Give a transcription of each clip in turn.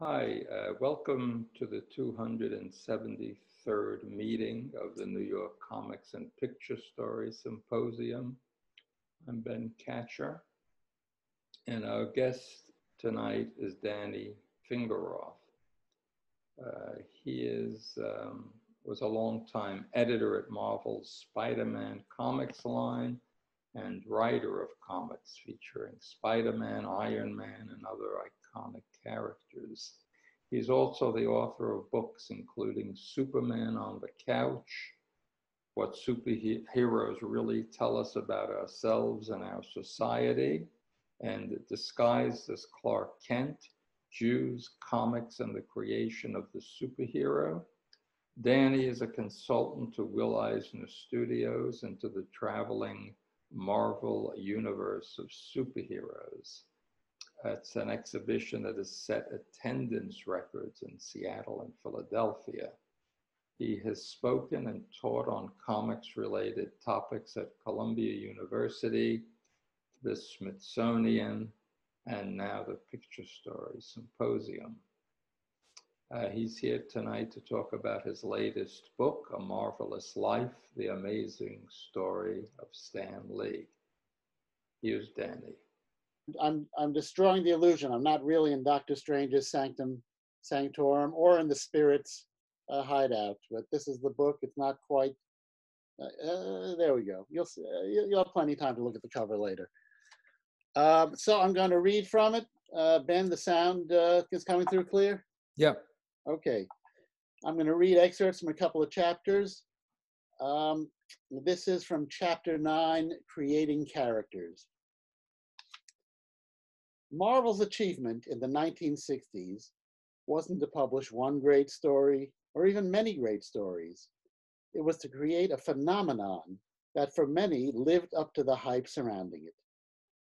Hi, welcome to the 273rd meeting of the New York Comics and Picture Story Symposium. I'm Ben Katcher, and our guest tonight is Danny Fingeroth. Was a longtime editor at Marvel's Spider-Man comics line and writer of comics featuring Spider-Man, Iron Man, and other iconic characters. He's also the author of books including Superman on the Couch, What Superheroes Really Tell Us About Ourselves and Our Society, and Disguised as Clark Kent, Jews, Comics, and the Creation of the Superhero. Danny is a consultant to Will Eisner Studios and to the traveling Marvel universe of superheroes. It's an exhibition that has set attendance records in Seattle and Philadelphia. He has spoken and taught on comics-related topics at Columbia University, the Smithsonian, and now the Picture Story Symposium. He's here tonight to talk about his latest book, A Marvelous Life, The Amazing Story of Stan Lee. Here's Danny. I'm destroying the illusion. I'm not really in Doctor Strange's Sanctum Sanctorum or in the Spirit's hideout, but this is the book. It's not quite, there we go. You'll have plenty of time to look at the cover later. So I'm going to read from it. Ben, the sound is coming through clear? Yep. Okay. I'm going to read excerpts from a couple of chapters. This is from chapter 9, Creating Characters. Marvel's achievement in the 1960s wasn't to publish one great story or even many great stories. It was to create a phenomenon that for many lived up to the hype surrounding it.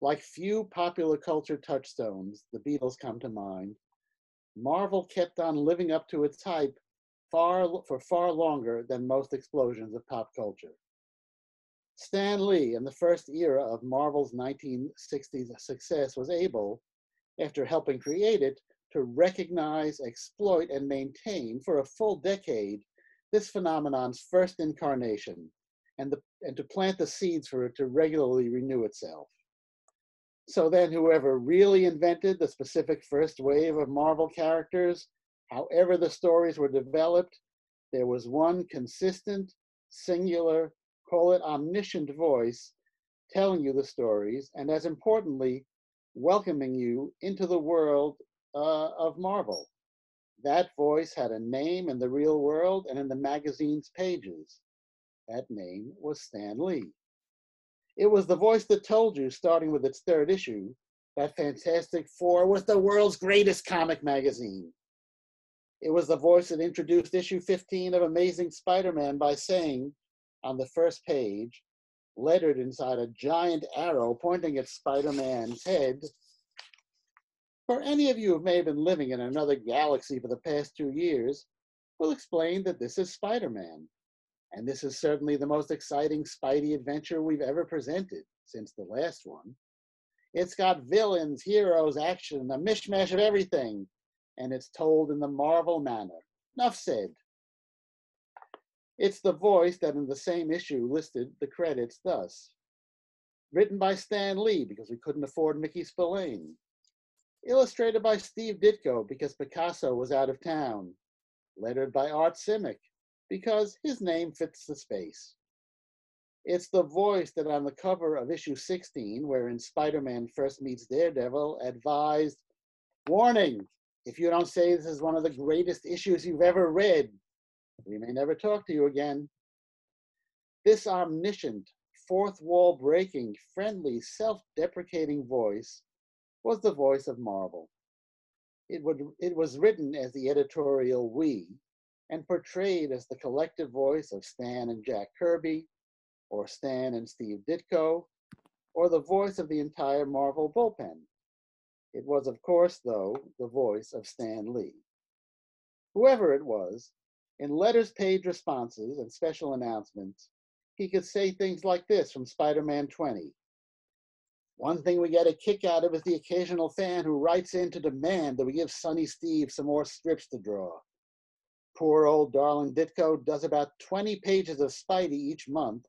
Like few popular culture touchstones, the Beatles come to mind, Marvel kept on living up to its hype for far longer than most explosions of pop culture. Stan Lee, in the first era of Marvel's 1960s success, was able, after helping create it, to recognize, exploit, and maintain for a full decade this phenomenon's first incarnation, and to plant the seeds for it to regularly renew itself. So then whoever really invented the specific first wave of Marvel characters, however the stories were developed, there was one consistent, singular, call it omniscient voice telling you the stories, and as importantly, welcoming you into the world of Marvel. That voice had a name in the real world and in the magazine's pages. That name was Stan Lee. It was the voice that told you, starting with its third issue, that Fantastic Four was the world's greatest comic magazine. It was the voice that introduced issue 15 of Amazing Spider-Man by saying, on the first page, lettered inside a giant arrow pointing at Spider-Man's head, for any of you who may have been living in another galaxy for the past 2 years, will explain that this is Spider-Man. And this is certainly the most exciting Spidey adventure we've ever presented since the last one. It's got villains, heroes, action, a mishmash of everything, and it's told in the Marvel manner. Enough said. It's the voice that in the same issue listed the credits thus. Written by Stan Lee because we couldn't afford Mickey Spillane. Illustrated by Steve Ditko because Picasso was out of town. Lettered by Art Simic because his name fits the space. It's the voice that on the cover of issue 16, wherein Spider-Man first meets Daredevil, advised, warning, if you don't say this is one of the greatest issues you've ever read, we may never talk to you again. This omniscient, fourth wall breaking, friendly, self-deprecating voice was the voice of Marvel. It was written as the editorial we, and portrayed as the collective voice of Stan and Jack Kirby, or Stan and Steve Ditko, or the voice of the entire Marvel bullpen. It was, of course, though, the voice of Stan Lee. Whoever it was, in letters page responses and special announcements, he could say things like this from Spider-Man 20. One thing we get a kick out of is the occasional fan who writes in to demand that we give Sonny Steve some more strips to draw. Poor old darling Ditko does about 20 pages of Spidey each month,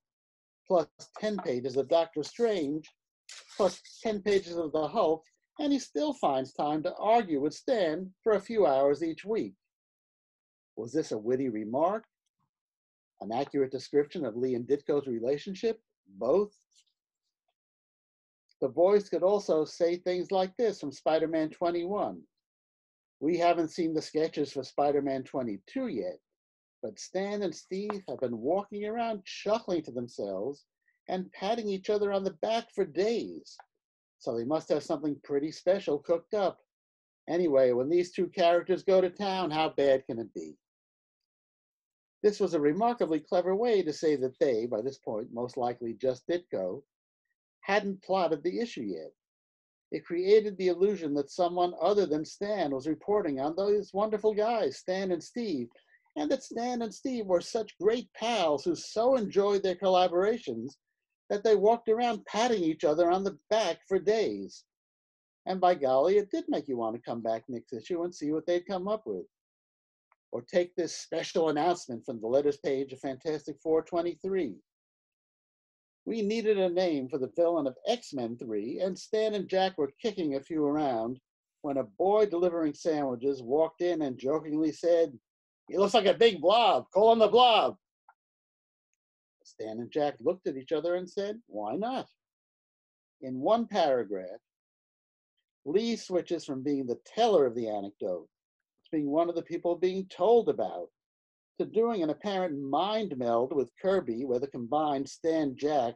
plus 10 pages of Doctor Strange, plus 10 pages of the Hulk, and he still finds time to argue with Stan for a few hours each week. Was this a witty remark? An accurate description of Lee and Ditko's relationship? Both? The voice could also say things like this from Spider-Man 21. We haven't seen the sketches for Spider-Man 22 yet, but Stan and Steve have been walking around chuckling to themselves and patting each other on the back for days. So they must have something pretty special cooked up. Anyway, when these two characters go to town, how bad can it be? This was a remarkably clever way to say that they, by this point, most likely just Ditko, hadn't plotted the issue yet. It created the illusion that someone other than Stan was reporting on those wonderful guys, Stan and Steve, and that Stan and Steve were such great pals who so enjoyed their collaborations that they walked around patting each other on the back for days. And by golly, it did make you want to come back next issue and see what they'd come up with. Or take this special announcement from the letters page of Fantastic Four 23. We needed a name for the villain of X-Men 3, and Stan and Jack were kicking a few around when a boy delivering sandwiches walked in and jokingly said, "He looks like a big blob, call him the Blob." Stan and Jack looked at each other and said, "Why not?" In one paragraph, Lee switches from being the teller of the anecdote to being one of the people being told about, to doing an apparent mind meld with Kirby, where the combined Stan Jack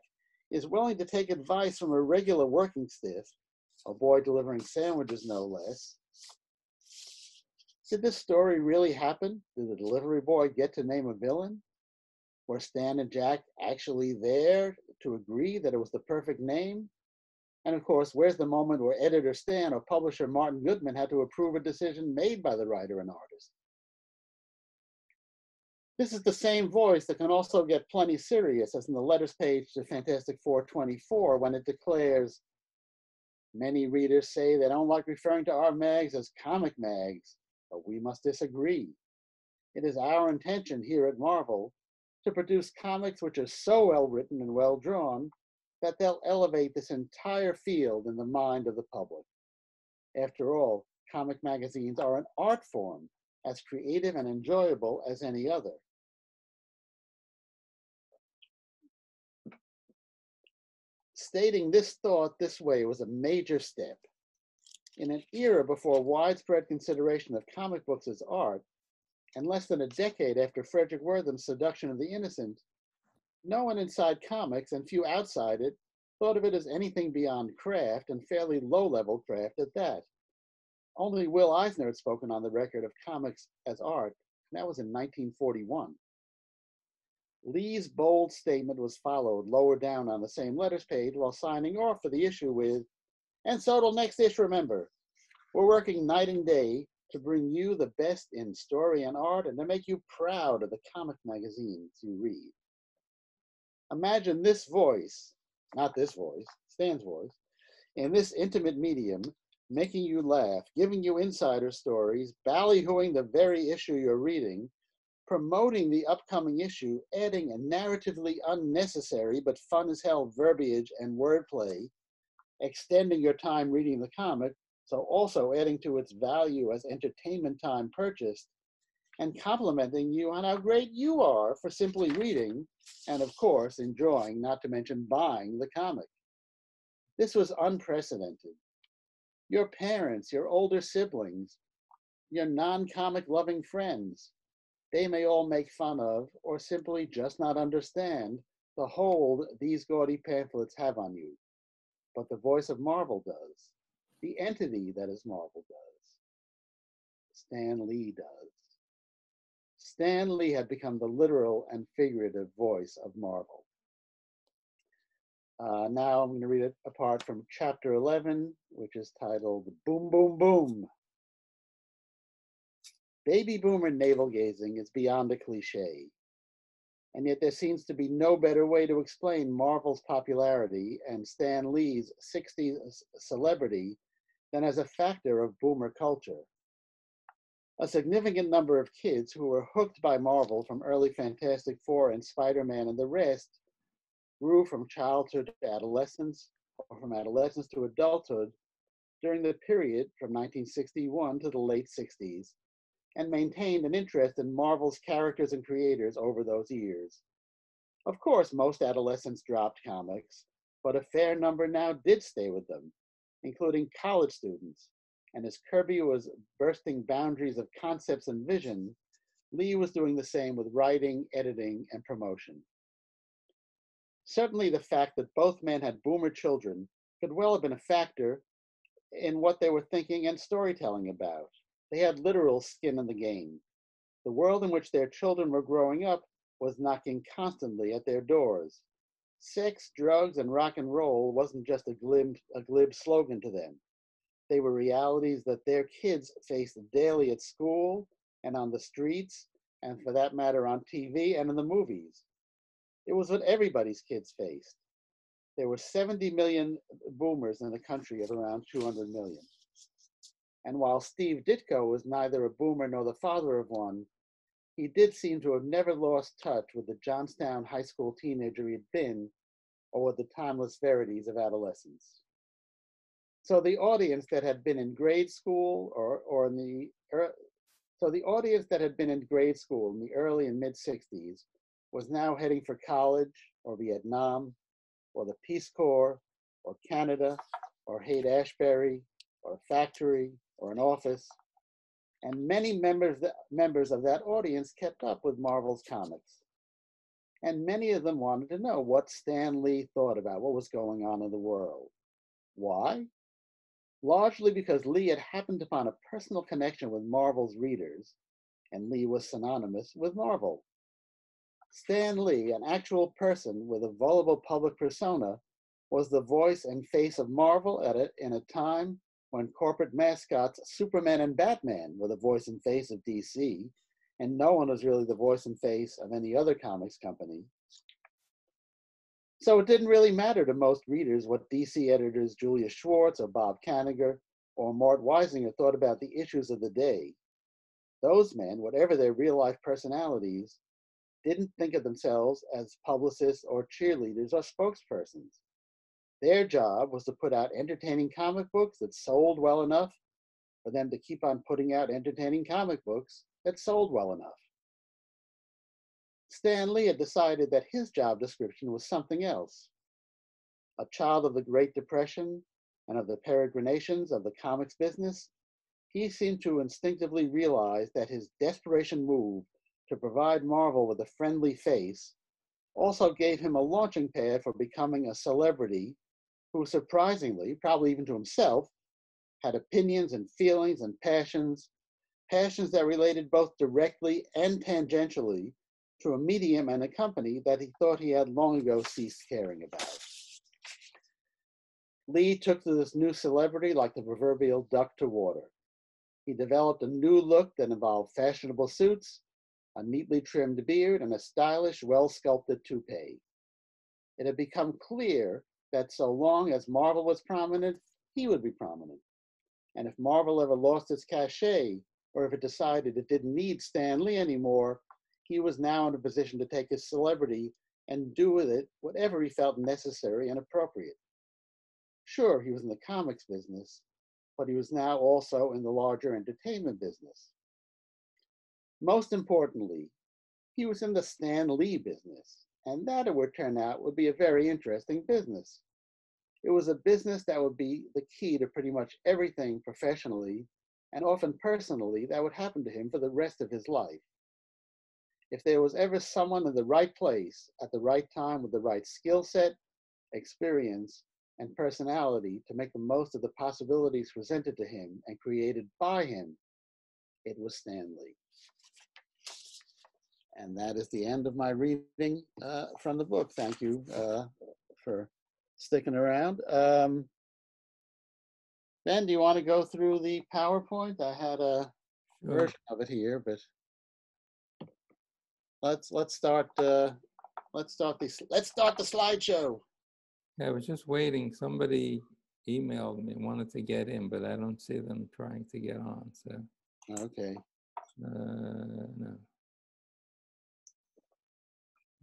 is willing to take advice from a regular working stiff, a boy delivering sandwiches no less. Did this story really happen? Did the delivery boy get to name a villain? Were Stan and Jack actually there to agree that it was the perfect name? And of course, where's the moment where editor Stan or publisher Martin Goodman had to approve a decision made by the writer and artist? This is the same voice that can also get plenty serious, as in the letters page to Fantastic Four 24, when it declares, "Many readers say they don't like referring to our mags as comic mags, but we must disagree. It is our intention here at Marvel to produce comics which are so well written and well drawn that they'll elevate this entire field in the mind of the public. After all, comic magazines are an art form, as creative and enjoyable as any other." Stating this thought this way was a major step. In an era before widespread consideration of comic books as art, and less than a decade after Frederick Wortham's Seduction of the Innocent, no one inside comics, and few outside it, thought of it as anything beyond craft, and fairly low-level craft at that. Only Will Eisner had spoken on the record of comics as art, and that was in 1941. Lee's bold statement was followed lower down on the same letters page while signing off for the issue with, "And so till next issue, remember, we're working night and day to bring you the best in story and art and to make you proud of the comic magazines you read." Imagine this voice, not this voice, Stan's voice, in this intimate medium, making you laugh, giving you insider stories, ballyhooing the very issue you're reading, promoting the upcoming issue, adding a narratively unnecessary but fun as hell verbiage and wordplay, extending your time reading the comic, so also adding to its value as entertainment time purchased, and complimenting you on how great you are for simply reading, and of course, enjoying, not to mention buying, the comic. This was unprecedented. Your parents, your older siblings, your non-comic loving friends, they may all make fun of, or simply just not understand, the hold these gaudy pamphlets have on you. But the voice of Marvel does. The entity that is Marvel does. Stan Lee does. Stan Lee had become the literal and figurative voice of Marvel. Now I'm going to read it apart from chapter 11, which is titled Boom, Boom, Boom. Baby boomer navel gazing is beyond a cliche. And yet there seems to be no better way to explain Marvel's popularity and Stan Lee's 60s celebrity than as a factor of boomer culture. A significant number of kids who were hooked by Marvel from early Fantastic Four and Spider-Man and the rest grew from childhood to adolescence, or from adolescence to adulthood during the period from 1961 to the late 60s, and maintained an interest in Marvel's characters and creators over those years. Of course, most adolescents dropped comics, but a fair number now did stay with them, including college students. And as Kirby was bursting boundaries of concepts and vision, Lee was doing the same with writing, editing, and promotion. Certainly the fact that both men had boomer children could well have been a factor in what they were thinking and storytelling about. They had literal skin in the game. The world in which their children were growing up was knocking constantly at their doors. Sex, drugs, and rock and roll wasn't just a glib slogan to them. They were realities that their kids faced daily at school and on the streets, and for that matter on TV and in the movies. It was what everybody's kids faced. There were 70 million boomers in a country of around 200 million. And while Steve Ditko was neither a boomer nor the father of one, he did seem to have never lost touch with the Johnstown high school teenager he had been, or with the timeless verities of adolescence. So the audience that had been in grade school in the early and mid 60s was now heading for college or Vietnam or the Peace Corps or Canada or Haight-Ashbury or a factory or an office. And many members of that audience kept up with Marvel's comics. And many of them wanted to know what Stan Lee thought about what was going on in the world. Why? Largely because Lee had happened upon a personal connection with Marvel's readers, and Lee was synonymous with Marvel. Stan Lee, an actual person with a vulnerable public persona, was the voice and face of Marvel in a time when corporate mascots Superman and Batman were the voice and face of DC, and no one was really the voice and face of any other comics company. So it didn't really matter to most readers what DC editors Julius Schwartz or Bob Kanigher or Mort Weisinger thought about the issues of the day. Those men, whatever their real-life personalities, didn't think of themselves as publicists or cheerleaders or spokespersons. Their job was to put out entertaining comic books that sold well enough for them to keep on putting out entertaining comic books that sold well enough. Stan Lee had decided that his job description was something else. A child of the Great Depression and of the peregrinations of the comics business, he seemed to instinctively realize that his desperation move to provide Marvel with a friendly face also gave him a launching pad for becoming a celebrity who, surprisingly, probably even to himself, had opinions and feelings and passions that related both directly and tangentially to a medium and a company that he thought he had long ago ceased caring about. Lee took to this new celebrity like the proverbial duck to water. He developed a new look that involved fashionable suits, a neatly trimmed beard, and a stylish, well-sculpted toupee. It had become clear that so long as Marvel was prominent, he would be prominent. And if Marvel ever lost its cachet, or if it decided it didn't need Stan Lee anymore, he was now in a position to take his celebrity and do with it whatever he felt necessary and appropriate. Sure, he was in the comics business, but he was now also in the larger entertainment business. Most importantly, he was in the Stan Lee business, and that, it would turn out, would be a very interesting business. It was a business that would be the key to pretty much everything professionally and often personally that would happen to him for the rest of his life. If there was ever someone in the right place at the right time with the right skill set, experience, and personality to make the most of the possibilities presented to him and created by him, it was Stan Lee. And that is the end of my reading from the book. Thank you for sticking around. Ben, do you want to go through the PowerPoint? I had a version of it here, but let's start the slideshow. Yeah, I was just waiting. Somebody emailed me, wanted to get in, but I don't see them trying to get on. So, Okay. no,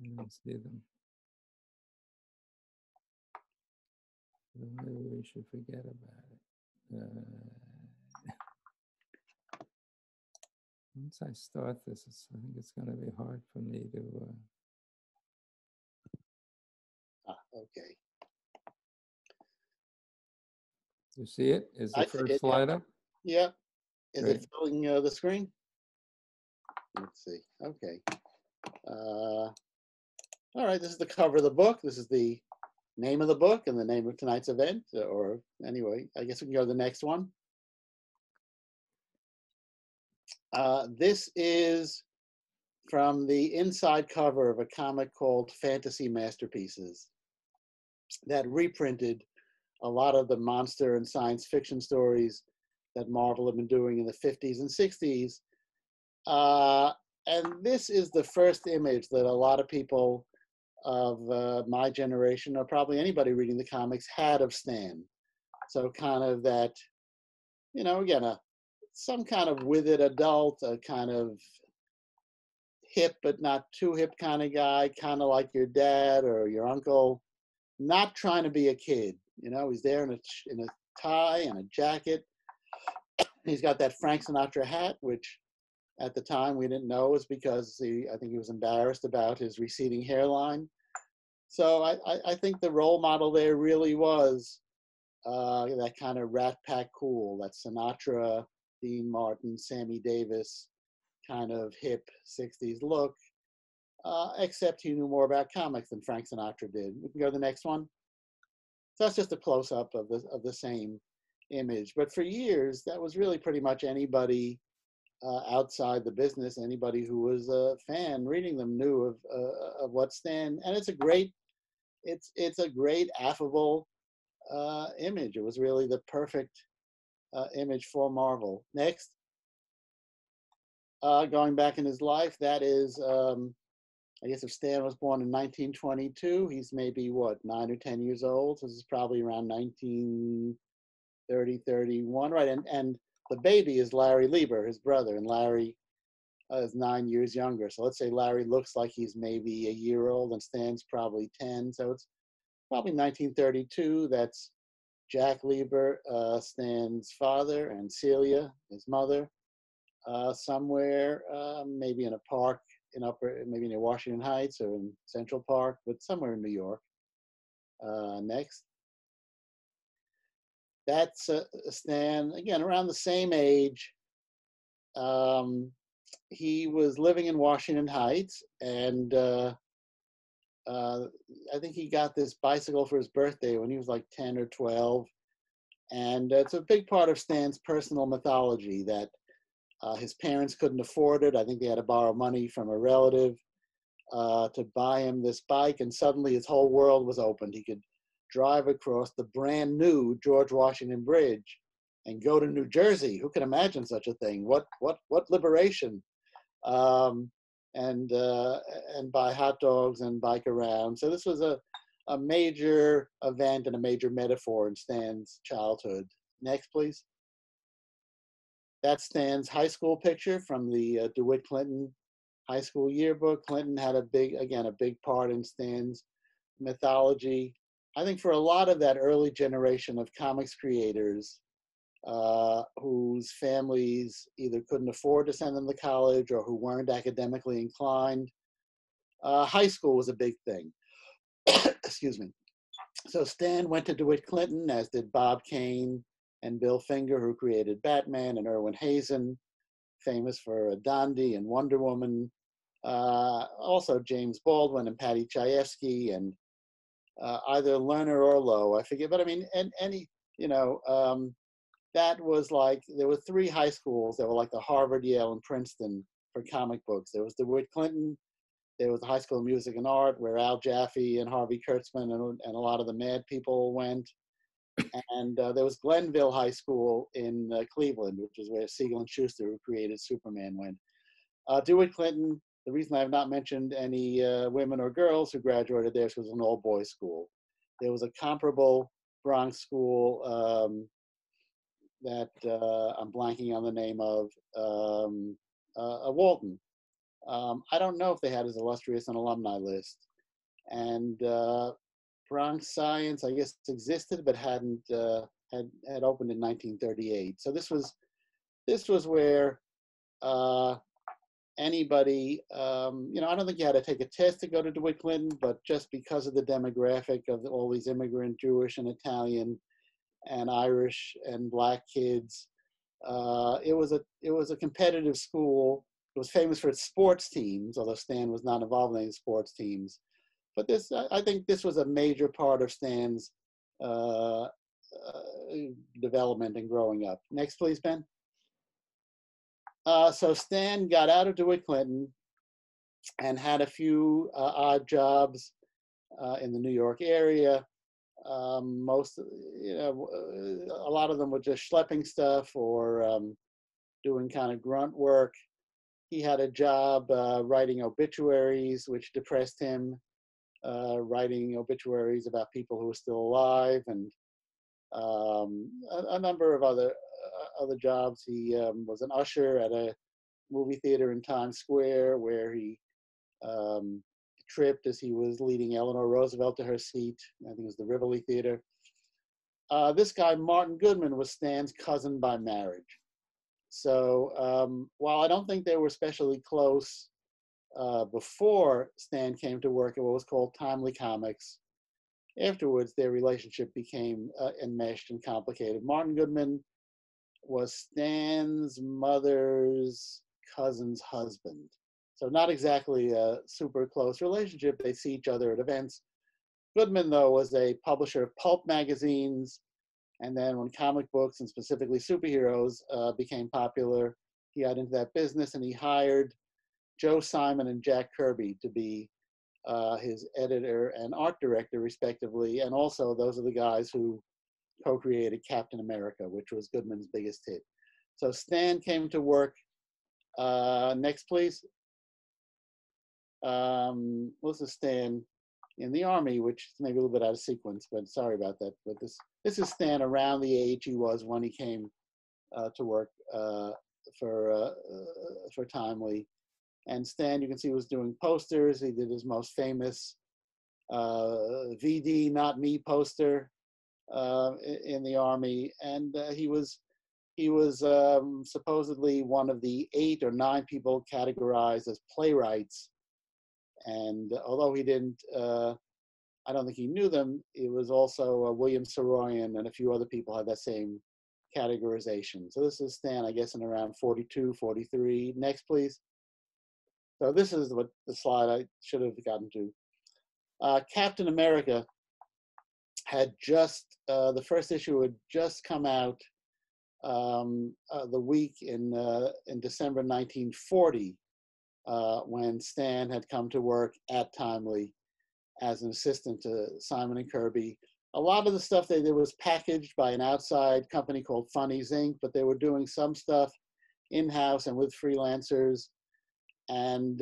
I don't see them. So maybe we should forget about it. Once I start this, I think it's going to be hard for me to. Okay. You see it? Is the I see first it. slide up? Yeah. Is Great. it filling the screen? Let's see. Okay. All right. This is the cover of the book. This is the name of the book and the name of tonight's event. Or anyway, I guess we can go to the next one. This is from the inside cover of a comic called Fantasy Masterpieces that reprinted a lot of the monster and science fiction stories that Marvel had been doing in the 50s and 60s. And this is the first image that a lot of people of my generation, or probably anybody reading the comics, had of Stan. So kind of that, you know, again, some kind of withered adult, a kind of hip but not too hip kind of guy, kind of like your dad or your uncle, not trying to be a kid. You know, he's there in a tie and a jacket. He's got that Frank Sinatra hat, which at the time we didn't know was because I think he was embarrassed about his receding hairline. So I think the role model there really was that kind of Rat Pack cool, that Sinatra, Dean Martin, Sammy Davis kind of hip 60s look, except he knew more about comics than Frank Sinatra did. We can go to the next one. So that's just a close-up of the same image. But for years, that was really pretty much anybody outside the business, anybody who was a fan reading them knew of what Stan, and it's a great affable image. It was really the perfect image for Marvel. Next. Going back in his life, that is, I guess if Stan was born in 1922, he's maybe, what, 9 or 10 years old? So this is probably around 1930, 31, right? And the baby is Larry Lieber, his brother, and Larry is 9 years younger. So let's say Larry looks like he's maybe a year old and Stan's probably 10. So it's probably 1932. That's Jack Lieber, Stan's father, and Celia, his mother. Somewhere, maybe in a park maybe near Washington Heights or in Central Park, but somewhere in New York. Next. That's Stan, again, around the same age. He was living in Washington Heights, and I think he got this bicycle for his birthday when he was like 10 or 12. And it's a big part of Stan's personal mythology that his parents couldn't afford it. I think they had to borrow money from a relative to buy him this bike, and suddenly his whole world was opened. He could drive across the brand new George Washington Bridge and go to New Jersey. Who can imagine such a thing? What liberation? And buy hot dogs and bike around. So this was a major event and a major metaphor in Stan's childhood. Next, please. That's Stan's high school picture from the DeWitt Clinton high school yearbook. Clinton had a big part in Stan's mythology. I think for a lot of that early generation of comics creators whose families either couldn't afford to send them to college or who weren't academically inclined, high school was a big thing. Excuse me. So Stan went to DeWitt Clinton, as did Bob Kane and Bill Finger, who created Batman, and Erwin Hazen, famous for Dondi and Wonder Woman. Also James Baldwin and Patty Chayefsky, and either Lerner or Lowe, I forget. But I mean, and any, that was like, there were 3 high schools that were like the Harvard, Yale, and Princeton for comic books. There was DeWitt Clinton. There was the High School of Music and Art, where Al Jaffe and Harvey Kurtzman and a lot of the Mad people went. And there was Glenville High School in Cleveland, which is where Siegel and Schuster, who created Superman, went. DeWitt Clinton The reason I have not mentioned any women or girls who graduated there is because it was an all-boys school. There was a comparable Bronx school that I'm blanking on the name of, Walton. I don't know if they had as illustrious an alumni list. And Bronx Science, I guess, existed, but hadn't had opened in 1938. So this was where anybody, I don't think you had to take a test to go to DeWitt Clinton, but just because of the demographic of all these immigrant Jewish and Italian and Irish and Black kids, it was a competitive school. It was famous for its sports teams, although Stan was not involved in any sports teams. But I think this was a major part of Stan's development and growing up. Next, please, Ben. So Stan got out of DeWitt Clinton and had a few odd jobs in the New York area. A lot of them were just schlepping stuff or doing kind of grunt work. He had a job writing obituaries, which depressed him, writing obituaries about people who were still alive, and a number of other jobs. He was an usher at a movie theater in Times Square, where he tripped as he was leading Eleanor Roosevelt to her seat. I think it was the Rivoli Theater. This guy, Martin Goodman, was Stan's cousin by marriage. So while I don't think they were especially close before Stan came to work at what was called Timely Comics, afterwards their relationship became enmeshed and complicated. Martin Goodman was Stan's mother's cousin's husband. So not exactly a super close relationship. They see each other at events. Goodman, though, was a publisher of pulp magazines. And then when comic books, and specifically superheroes, became popular, he got into that business and he hired Joe Simon and Jack Kirby to be his editor and art director, respectively. And also, those are the guys who co-created Captain America, which was Goodman's biggest hit. So Stan came to work. Next, please. This is Stan in the Army, which is maybe a little bit out of sequence, but sorry about that. But this is Stan around the age he was when he came to work for Timely. And Stan, you can see, was doing posters. He did his most famous VD Not Me poster in the Army, and he was supposedly one of the 8 or 9 people categorized as playwrights. And although he didn't, I don't think he knew them, it was also William Saroyan and a few other people had that same categorization. So this is Stan, I guess, in around 42, 43. Next, please. So this is what the slide I should have gotten to. Captain America had just, the first issue had just come out the week in December 1940, when Stan had come to work at Timely as an assistant to Simon and Kirby. A lot of the stuff they did was packaged by an outside company called Funnies Inc., but they were doing some stuff in-house and with freelancers. And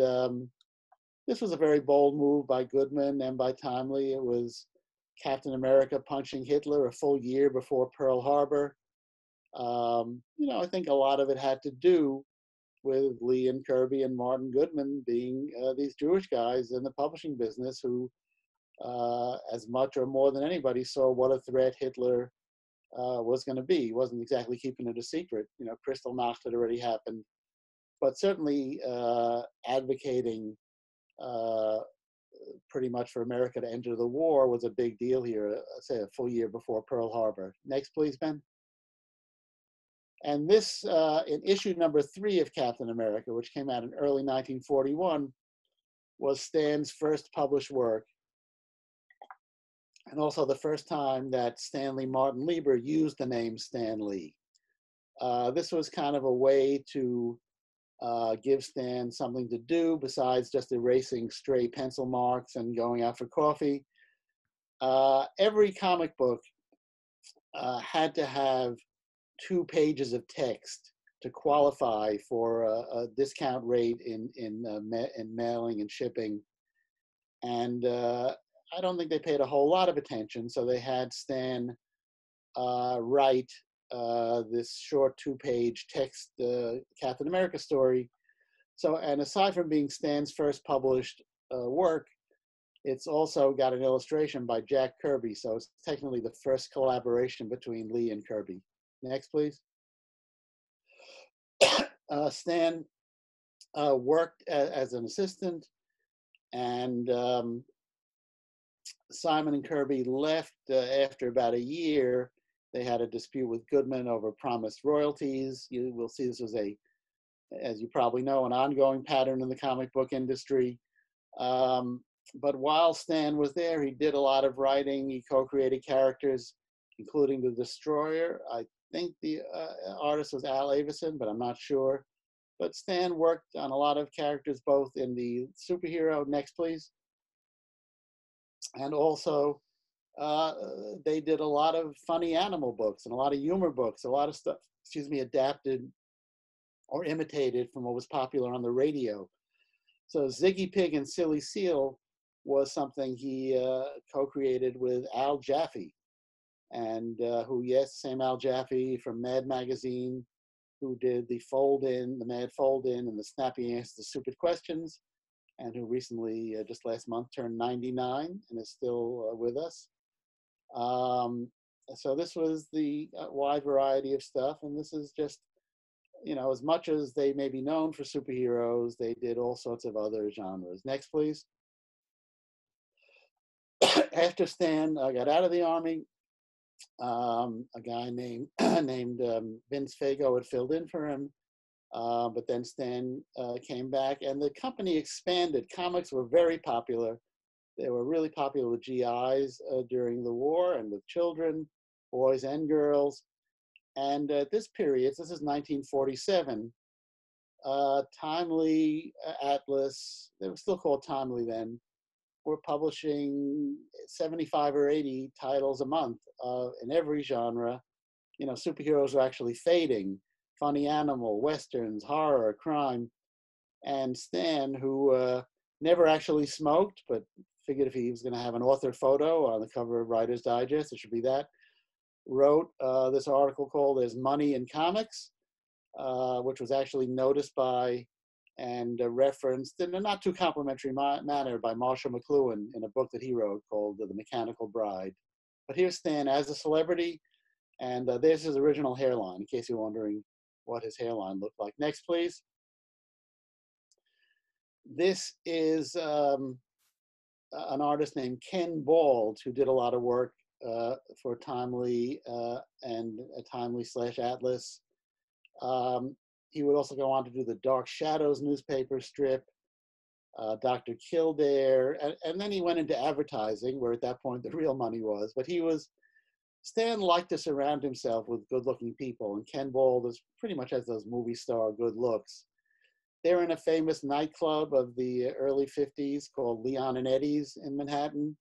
this was a very bold move by Goodman and by Timely. It was Captain America punching Hitler a full year before Pearl Harbor. I think a lot of it had to do with Lee and Kirby and Martin Goodman being these Jewish guys in the publishing business who, as much or more than anybody, saw what a threat Hitler was going to be. He wasn't exactly keeping it a secret. Kristallnacht had already happened, but certainly advocating pretty much for America to enter the war was a big deal here, say a full year before Pearl Harbor. Next, please, Ben. And this, in issue number 3 of Captain America, which came out in early 1941, was Stan's first published work, and also the first time that Stanley Martin Lieber used the name Stan Lee. This was kind of a way to give Stan something to do besides just erasing stray pencil marks and going out for coffee. Every comic book had to have 2 pages of text to qualify for a discount rate in mailing and shipping. And I don't think they paid a whole lot of attention, so they had Stan write this short 2-page text Captain America story. So, and aside from being Stan's first published work, it's also got an illustration by Jack Kirby, so it's technically the first collaboration between Lee and Kirby. Next, please. Stan worked as an assistant, and Simon and Kirby left after about a year. They had a dispute with Goodman over promised royalties. You will see this was as you probably know, an ongoing pattern in the comic book industry. But while Stan was there, he did a lot of writing. He co-created characters, including the Destroyer. I think the artist was Al Avison, but I'm not sure. But Stan worked on a lot of characters, both in the superhero, next please, and also they did a lot of funny animal books and a lot of humor books, a lot of stuff, adapted or imitated from what was popular on the radio. So Ziggy Pig and Silly Seal was something he co-created with Al Jaffe, and who, yes, same Al Jaffe from Mad Magazine, who did the Fold-In, the Mad Fold-In, and the Snappy Answers to Stupid Questions, and who recently, just last month, turned 99 and is still with us. So this was the wide variety of stuff, and this is just, you know, as much as they may be known for superheroes, they did all sorts of other genres. Next, please. After Stan got out of the Army, a guy named Vince Fago had filled in for him, but then Stan came back, and the company expanded. Comics were very popular. They were really popular with GIs during the war and with children, boys and girls. And at this period, this is 1947, Timely, Atlas, they were still called Timely then, were publishing 75 or 80 titles a month in every genre. You know, superheroes were actually fading. Funny animal, westerns, horror, crime. And Stan, who never actually smoked, but figured if he was going to have an author photo on the cover of Writer's Digest, it should be that, wrote this article called There's Money in Comics, which was actually noticed by and referenced in a not too complimentary manner by Marshall McLuhan in a book that he wrote called The Mechanical Bride. But here's Stan as a celebrity, and there's his original hairline, in case you're wondering what his hairline looked like. Next, please. This is an artist named Ken Bald, who did a lot of work for Timely and Timely/Atlas. He would also go on to do the Dark Shadows newspaper strip, Dr. Kildare, and then he went into advertising, where at that point the real money was. But Stan liked to surround himself with good-looking people, and Ken Bald is pretty much has those movie star good looks. They're in a famous nightclub of the early 50s called Leon and Eddie's in Manhattan.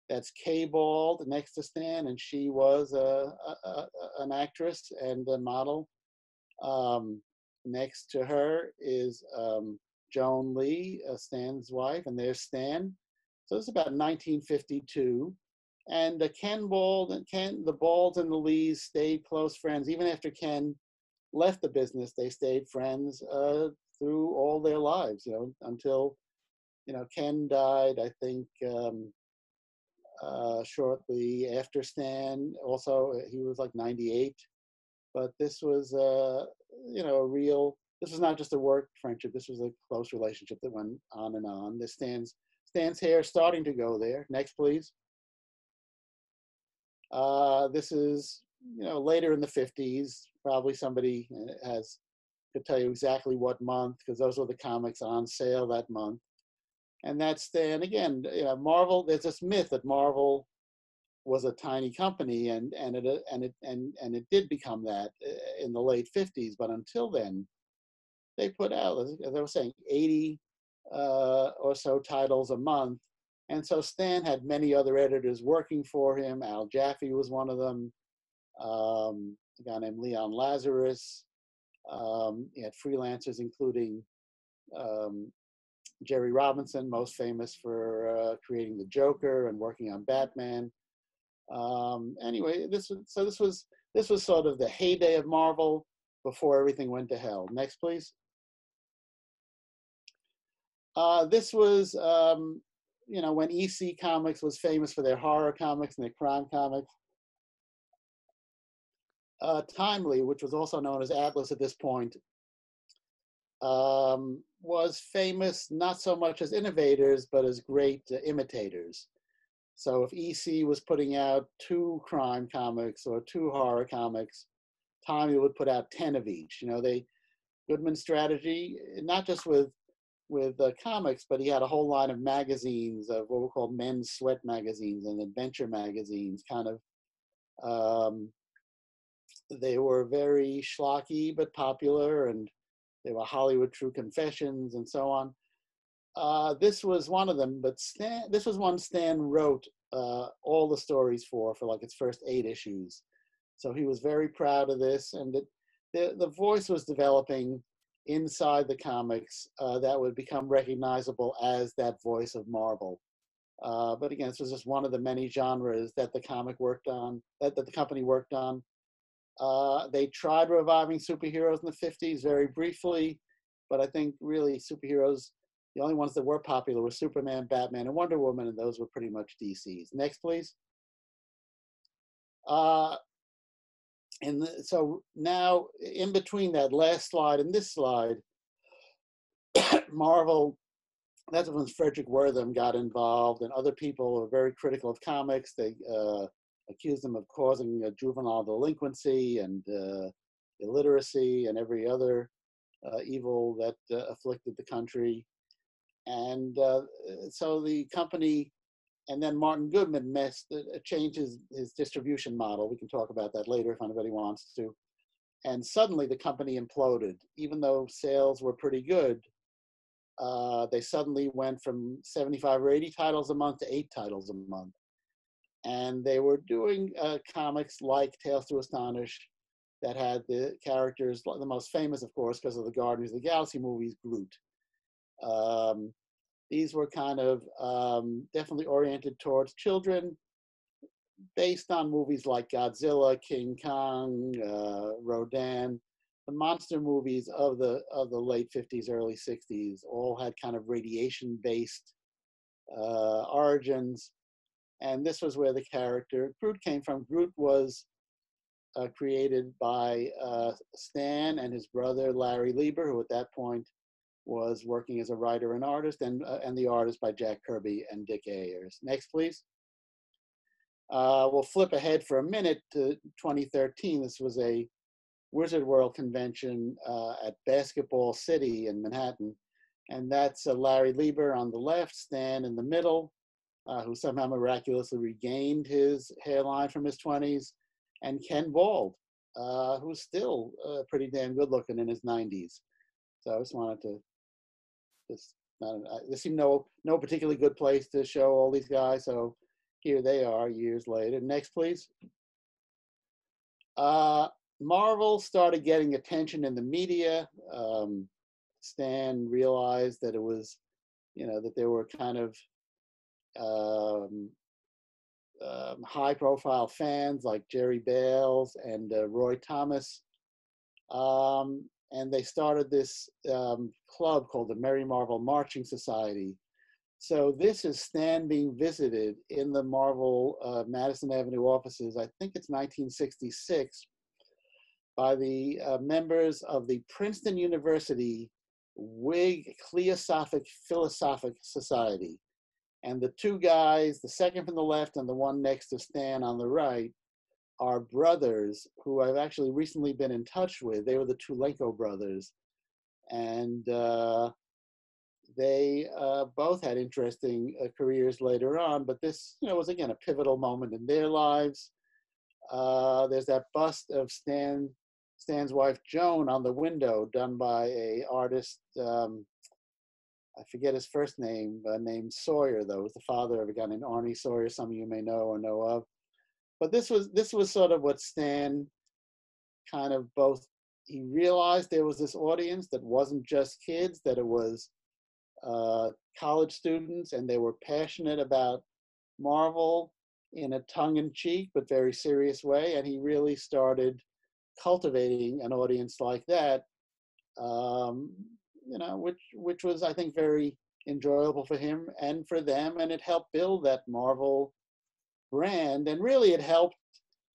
That's Kay Bald next to Stan, and she was an actress and a model. Next to her is Joan Lee, Stan's wife, and there's Stan. So it's about 1952. And Ken Bald and the Balds and the Lees stayed close friends. Even after Ken left the business, they stayed friends through all their lives, you know, until, you know, Ken died, I think, shortly after Stan. Also, he was like 98. But this was, you know, this was not just a work friendship. This was a close relationship that went on and on. This Stan's hair starting to go there. Next, please. This is, you know, later in the 50s. Probably somebody could tell you exactly what month, because those were the comics on sale that month. And that's Stan. Again, you know, Marvel, there's this myth that Marvel was a tiny company, and it did become that in the late 50s. But until then, they put out, as I was saying, 80 or so titles a month. And so Stan had many other editors working for him. Al Jaffe was one of them. A guy named Leon Lazarus. He had freelancers, including Jerry Robinson, most famous for creating the Joker and working on Batman. Anyway, this was sort of the heyday of Marvel before everything went to hell. Next, please. This was, you know, when EC Comics was famous for their horror comics and their crime comics. Timely, which was also known as Atlas at this point, was famous not so much as innovators, but as great imitators. So if EC was putting out 2 crime comics or 2 horror comics, Timely would put out 10 of each. You know, Goodman's strategy, not just with comics, but he had a whole line of magazines of what were called men's sweat magazines and adventure magazines, kind of, they were very schlocky but popular, and they were Hollywood True Confessions and so on. This was one of them, but this was one Stan wrote all the stories for like its first 8 issues. So he was very proud of this, and the voice was developing inside the comics that would become recognizable as that voice of Marvel. But again, this was just one of the many genres that the comic worked on, that the company worked on. They tried reviving superheroes in the 50s very briefly, but I think really superheroes, the only ones that were popular were Superman, Batman, and Wonder Woman, and those were pretty much DC's. Next, please. So now, in between that last slide and this slide, Marvel, that's when Frederick Wertham got involved, and other people were very critical of comics. They accused them of causing juvenile delinquency and illiteracy and every other evil that afflicted the country. And so the company, and then Martin Goodman changed his distribution model. We can talk about that later if anybody wants to. And suddenly the company imploded. Even though sales were pretty good, they suddenly went from 75 or 80 titles a month to 8 titles a month. And they were doing comics like Tales to Astonish that had the characters, the most famous, of course, because of the Guardians of the Galaxy movies, Groot. These were kind of definitely oriented towards children, based on movies like Godzilla, King Kong, Rodan. The monster movies of the late 50s, early 60s all had kind of radiation-based origins. And this was where the character Groot came from. Groot was created by Stan and his brother, Larry Lieber, who at that point was working as a writer and artist, and the artist by Jack Kirby and Dick Ayers. Next, please. We'll flip ahead for a minute to 2013. This was a Wizard World convention at Basketball City in Manhattan. And that's Larry Lieber on the left, Stan in the middle, who somehow miraculously regained his hairline from his 20s, and Ken Bald, who's still pretty damn good looking in his 90s. So I just wanted to, there seemed no particularly good place to show all these guys. So here they are years later. Next, please. Marvel started getting attention in the media. Stan realized that it was, that there were kind of high-profile fans like Jerry Bales and Roy Thomas, and they started this club called the Merry Marvel Marching Society. So this is Stan being visited in the Marvel Madison Avenue offices, I think it's 1966, by the members of the Princeton University Whig Cliosophic Philosophic Society. And the 2 guys, the second from the left and the one next to Stan on the right, are brothers who I've actually recently been in touch with. They were the Tulenko brothers. And they both had interesting careers later on, but this, was again a pivotal moment in their lives. There's that bust of Stan's wife Joan on the window, done by a artist. I forget his first name, named Sawyer, though. It was the father of a guy named Arnie Sawyer. Some of you may know or know of. But this was sort of what Stan kind of both he realized there was this audience that wasn't just kids, that it was college students, and they were passionate about Marvel in a tongue-in-cheek but very serious way. And he really started cultivating an audience like that, which was, I think, very enjoyable for him and for them. And it helped build that Marvel brand. And really it helped,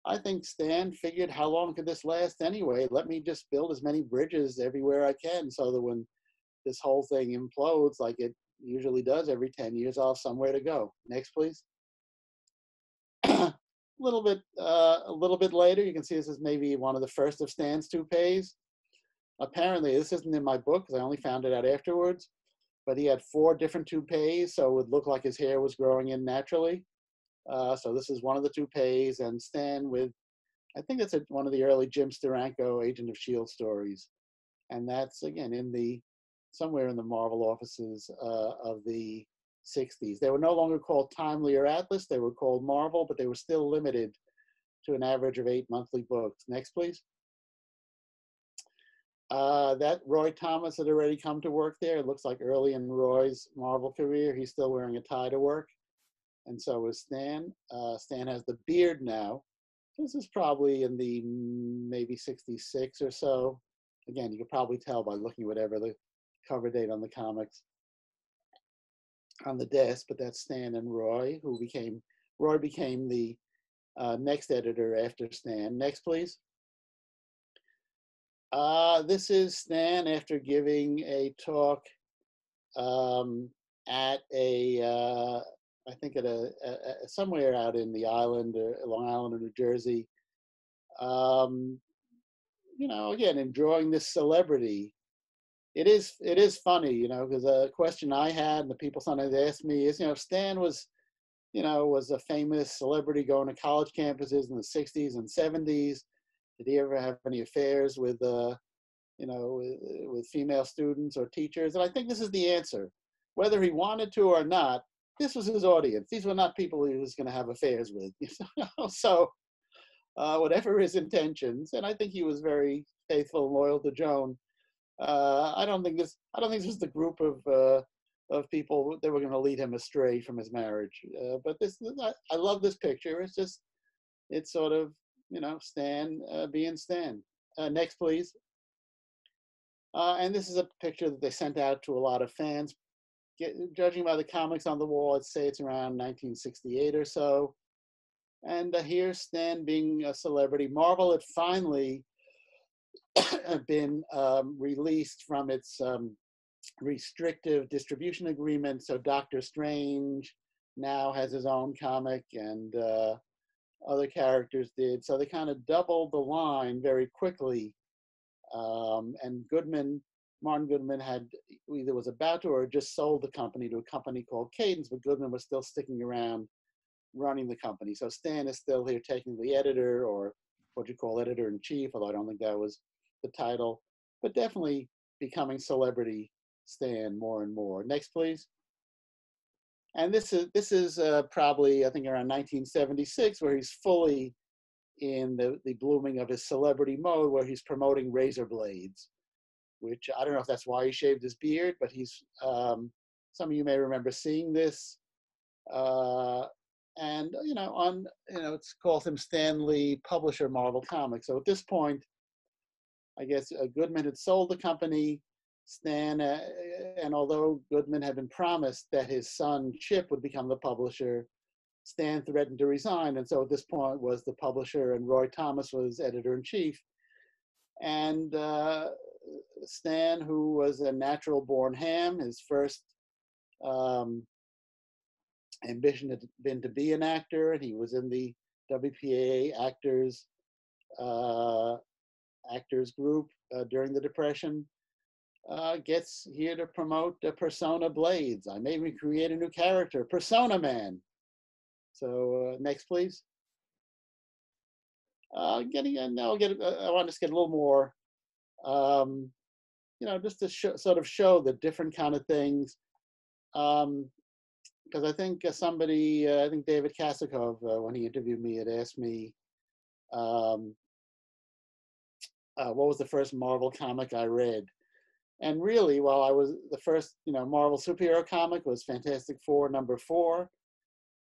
I think Stan figured, how long could this last anyway? Let me just build as many bridges everywhere I can, so that when this whole thing implodes, like it usually does every 10 years, I'll have somewhere to go. Next, please. A little bit later, you can see this is maybe one of the first of Stan's toupees. Apparently, this isn't in my book because I only found it out afterwards, but he had 4 different toupees, so it would look like his hair was growing in naturally. So this is one of the toupees, and Stan with, I think that's one of the early Jim Steranko Agent of S.H.I.E.L.D. stories. And that's, again, somewhere in the Marvel offices of the 60s. They were no longer called Timely or Atlas. They were called Marvel, but they were still limited to an average of 8 monthly books. Next, please. That Roy Thomas had already come to work there. It looks like early in Roy's Marvel career, he's still wearing a tie to work. And so is Stan. Stan has the beard now. This is probably in the maybe 66 or so. Again, you could probably tell by looking whatever the cover date on the comics on the desk, but that's Stan and Roy, Roy became the next editor after Stan. Next, please. This is Stan after giving a talk at I think at somewhere out in the island, Long Island or New Jersey. Again, enjoying this celebrity. It is funny, because a question I had and the people sometimes ask me is, Stan was a famous celebrity going to college campuses in the 60s and 70s. Did he ever have any affairs with, with female students or teachers? And I think this is the answer. Whether he wanted to or not, this was his audience. These were not people he was going to have affairs with. So whatever his intentions, and I think he was very faithful and loyal to Joan. I don't think this was the group of people that were going to lead him astray from his marriage. But I love this picture. It's sort of, Stan being Stan. Next, please. And this is a picture that they sent out to a lot of fans. Judging by the comics on the wall, I'd say it's around 1968 or so. And here's Stan being a celebrity. Marvel had finally been released from its restrictive distribution agreement. So Doctor Strange now has his own comic, and other characters did. So they kind of doubled the line very quickly. And Martin Goodman had either was about to or just sold the company to a company called Cadence, but Goodman was still sticking around running the company. So Stan is still here technically editor, or what you call editor-in-chief, although I don't think that was the title, but definitely becoming celebrity Stan more and more. Next, please. And this is probably, I think, around 1976, where he's fully in the blooming of his celebrity mode, where he's promoting razor blades, which I don't know if that's why he shaved his beard, but he's, some of you may remember seeing this. And, it calls him Stan Lee, publisher, Marvel Comics. So at this point, I guess Goodman had sold the company. Stan, and although Goodman had been promised that his son Chip would become the publisher, Stan threatened to resign. And so at this point was the publisher, and Roy Thomas was editor-in-chief. And Stan, who was a natural-born ham, his first ambition had been to be an actor, and he was in the WPA actors group during the Depression. Gets here to promote Persona Blades. I may even create a new character, Persona Man. So next, please. I want to just get a little more, just to sort of show the different kind of things. Because I think I think David Kasakov, when he interviewed me, had asked me what was the first Marvel comic I read. And really, while I was the first, Marvel superhero comic was Fantastic Four #4,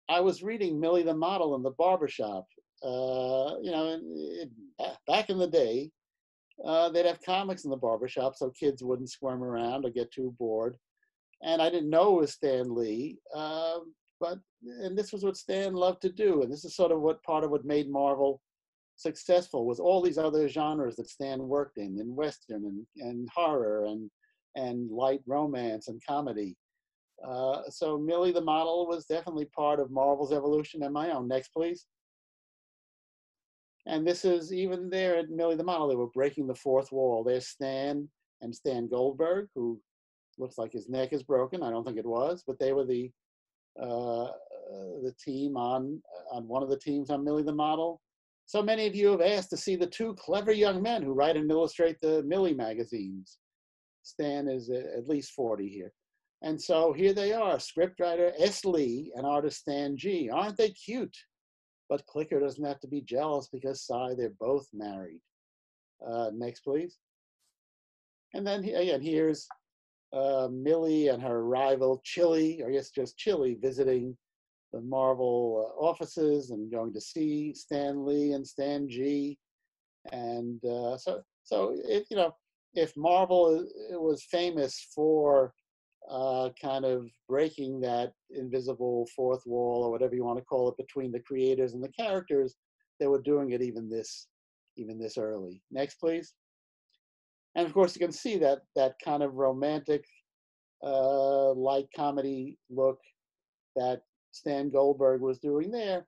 I was reading Millie the Model in the barbershop. Back in the day, they'd have comics in the barbershop so kids wouldn't squirm around or get too bored. And I didn't know it was Stan Lee, and this was what Stan loved to do. And this is sort of part of what made Marvel successful, was all these other genres that Stan worked in Western and horror and light romance and comedy. So Millie the Model was definitely part of Marvel's evolution and my own. Next, please. And this is even there at Millie the Model, they were breaking the fourth wall. There's Stan and Stan Goldberg, who looks like his neck is broken. I don't think it was, but they were the team on one of the teams on Millie the Model. So many of you have asked to see the two clever young men who write and illustrate the Millie magazines. Stan is at least 40 here. And so here they are, scriptwriter S. Lee and artist Stan G. Aren't they cute? But Clicker doesn't have to be jealous because, they're both married. Next, please. And then again, here's Millie and her rival Chili, or I guess just Chili, visiting the Marvel offices and going to see Stan Lee and Stan G. And so if Marvel was famous for kind of breaking that invisible fourth wall, or whatever you want to call it, between the creators and the characters, they were doing it even this early. Next, please. And of course, you can see that kind of romantic, light comedy look that Stan Goldberg was doing there,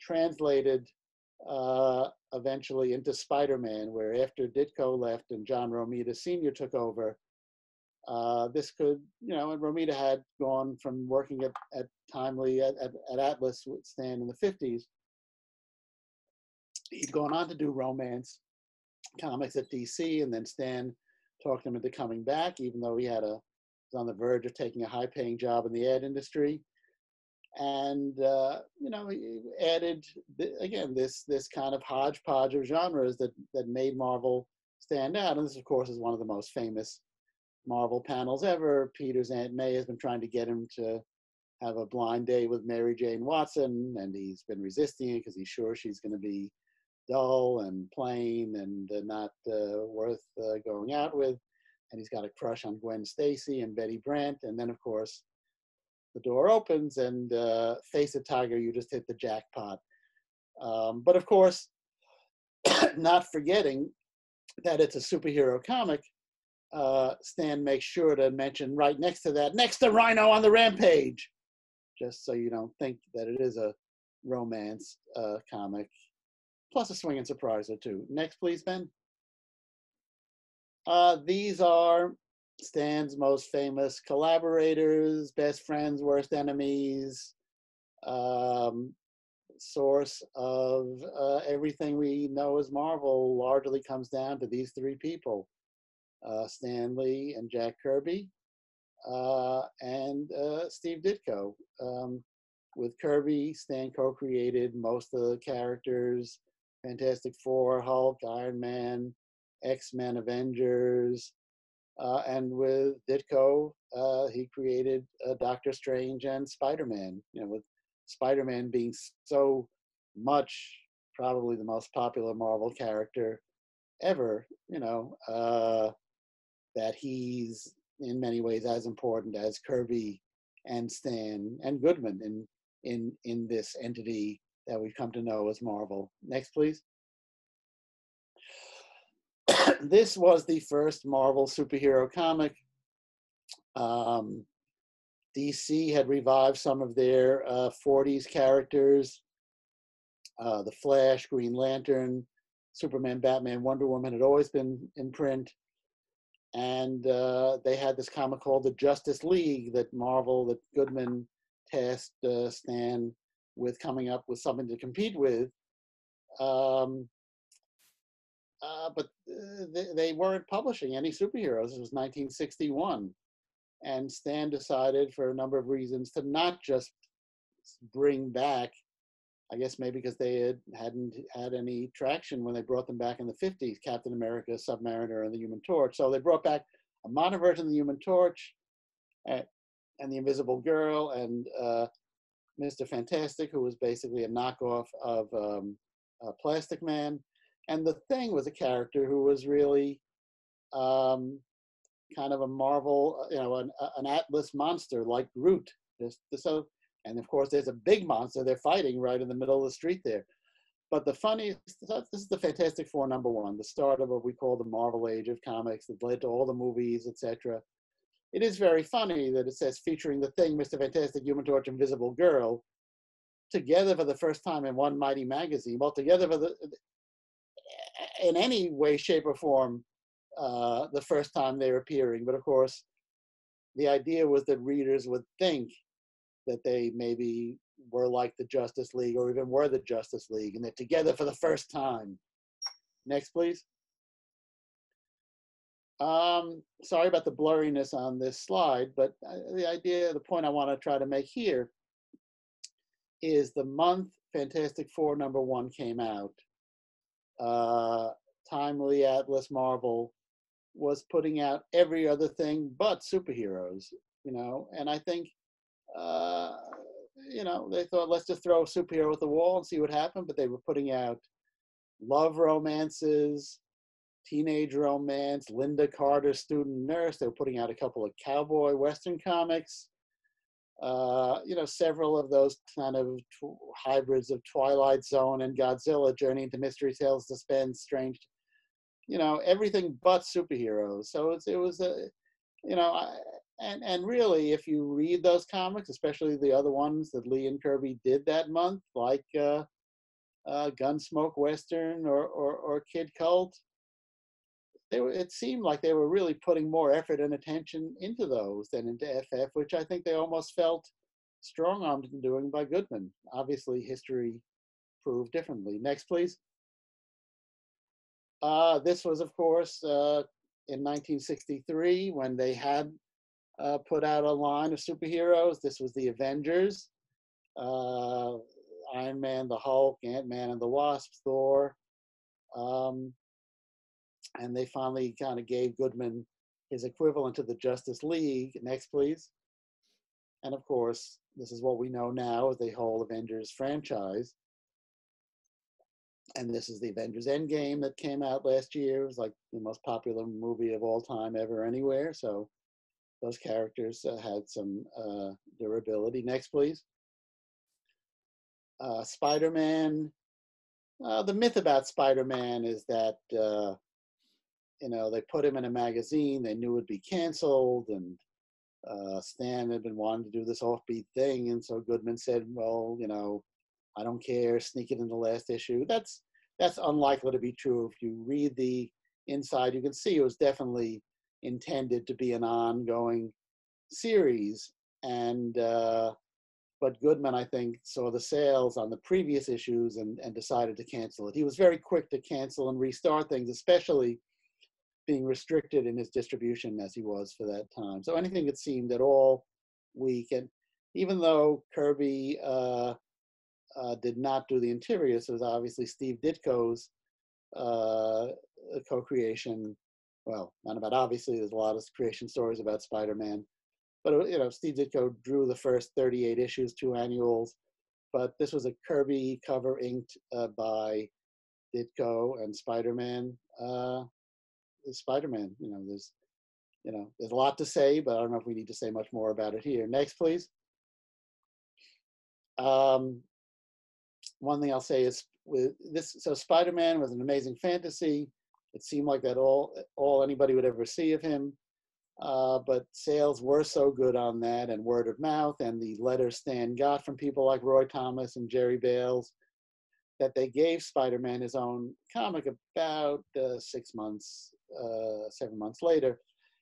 translated eventually into Spider-Man, where after Ditko left and John Romita Sr. took over, this could, and Romita had gone from working at Timely at Atlas with Stan in the 50s. He'd gone on to do romance comics at DC, and then Stan talked him into coming back, even though he was on the verge of taking a high-paying job in the ad industry. And he added again this kind of hodgepodge of genres that made Marvel stand out. And this, of course, is one of the most famous Marvel panels ever. Peter's Aunt May has been trying to get him to have a blind date with Mary Jane Watson, and he's been resisting it because he's sure she's going to be dull and plain and not worth going out with. And he's got a crush on Gwen Stacy and Betty Brant. And then, of course, the door opens and face it, Tiger, you just hit the jackpot. But of course, not forgetting that it's a superhero comic, Stan makes sure to mention right next to that, next to Rhino on the Rampage, just so you don't think that it is a romance comic, plus a swinging surprise or two. Next, please, Ben. These are Stan's most famous collaborators, best friends, worst enemies, source of everything we know as Marvel largely comes down to these three people, Stan Lee and Jack Kirby, and Steve Ditko. With Kirby, Stan co-created most of the characters, Fantastic Four, Hulk, Iron Man, X-Men, Avengers, and with Ditko, he created Doctor Strange and Spider-Man, with Spider-Man being so much probably the most popular Marvel character ever, that he's in many ways as important as Kirby and Stan and Goodman in this entity that we've come to know as Marvel. Next, please. This was the first Marvel superhero comic. DC had revived some of their 40s characters. The Flash, Green Lantern, Superman, Batman, Wonder Woman had always been in print. And they had this comic called the Justice League that Goodman tasked Stan with coming up with something to compete with. But they weren't publishing any superheroes. It was 1961. And Stan decided, for a number of reasons, to not just bring back I guess maybe because they hadn't had any traction when they brought them back in the 50s, Captain America, Submariner, and the Human Torch. So they brought back a modern version of the Human Torch and the Invisible Girl and Mr. Fantastic, who was basically a knockoff of Plastic Man. And the Thing was a character who was really kind of a Marvel, an Atlas monster like Groot. So, and of course, there's a big monster they're fighting right in the middle of the street there. But the funniest, this is the Fantastic Four #1, the start of what we call the Marvel Age of comics that led to all the movies, etc. It is very funny that it says featuring the Thing, Mr. Fantastic, Human Torch, Invisible Girl, together for the first time in one mighty magazine. Well, together for in any way, shape, or form, the first time they're appearing. But of course, the idea was that readers would think that they maybe were like the Justice League or even were the Justice League, and they're together for the first time. Next, please. Sorry about the blurriness on this slide, but the point I want to try to make here is the month Fantastic Four #1 came out, Timely, Atlas, Marvel was putting out every other thing but superheroes, and I think, they thought, let's just throw a superhero at the wall and see what happened, but they were putting out love romances, teenage romance, Linda Carter, student nurse. They were putting out a couple of cowboy Western comics, several of those kind of hybrids of Twilight Zone and Godzilla, Journey into Mystery Tales, Suspense, Strange, everything but superheroes. So it was a, and really, if you read those comics, especially the other ones that Lee and Kirby did that month, like Gunsmoke Western or Kid Cult, it seemed like they were really putting more effort and attention into those than into FF, which I think they almost felt strong-armed in doing by Goodman. Obviously, history proved differently. Next, please. This was, of course, in 1963 when they had put out a line of superheroes. This was the Avengers, Iron Man, the Hulk, Ant-Man and the Wasp, Thor. And they finally kind of gave Goodman his equivalent to the Justice League. Next, please. And of course, this is what we know now as the whole Avengers franchise. And this is the Avengers Endgame that came out last year. It was like the most popular movie of all time ever anywhere. So those characters had some durability. Next, please. Spider-Man. The myth about Spider-Man is that they put him in a magazine, they knew it'd be canceled, and Stan had been wanting to do this offbeat thing, and so Goodman said, well, I don't care, sneak it in the last issue. That's unlikely to be true. If you read the inside, you can see it was definitely intended to be an ongoing series, and but Goodman, I think, saw the sales on the previous issues and decided to cancel it. He was very quick to cancel and restart things, especially being restricted in his distribution as he was for that time. So anything that seemed at all weak, and even though Kirby did not do the interiors, it was obviously Steve Ditko's co-creation. Well, not about obviously, there's a lot of creation stories about Spider-Man, but Steve Ditko drew the first 38 issues, 2 annuals, but this was a Kirby cover inked by Ditko and Spider-Man. Spider-Man, there's a lot to say, but I don't know if we need to say much more about it here. Next, please. One thing I'll say is with this, so Spider-Man was an amazing fantasy. It seemed like that all anybody would ever see of him, but sales were so good on that, and word of mouth, and the letters Stan got from people like Roy Thomas and Jerry Bales, that they gave Spider-Man his own comic about 6 months, 7 months later.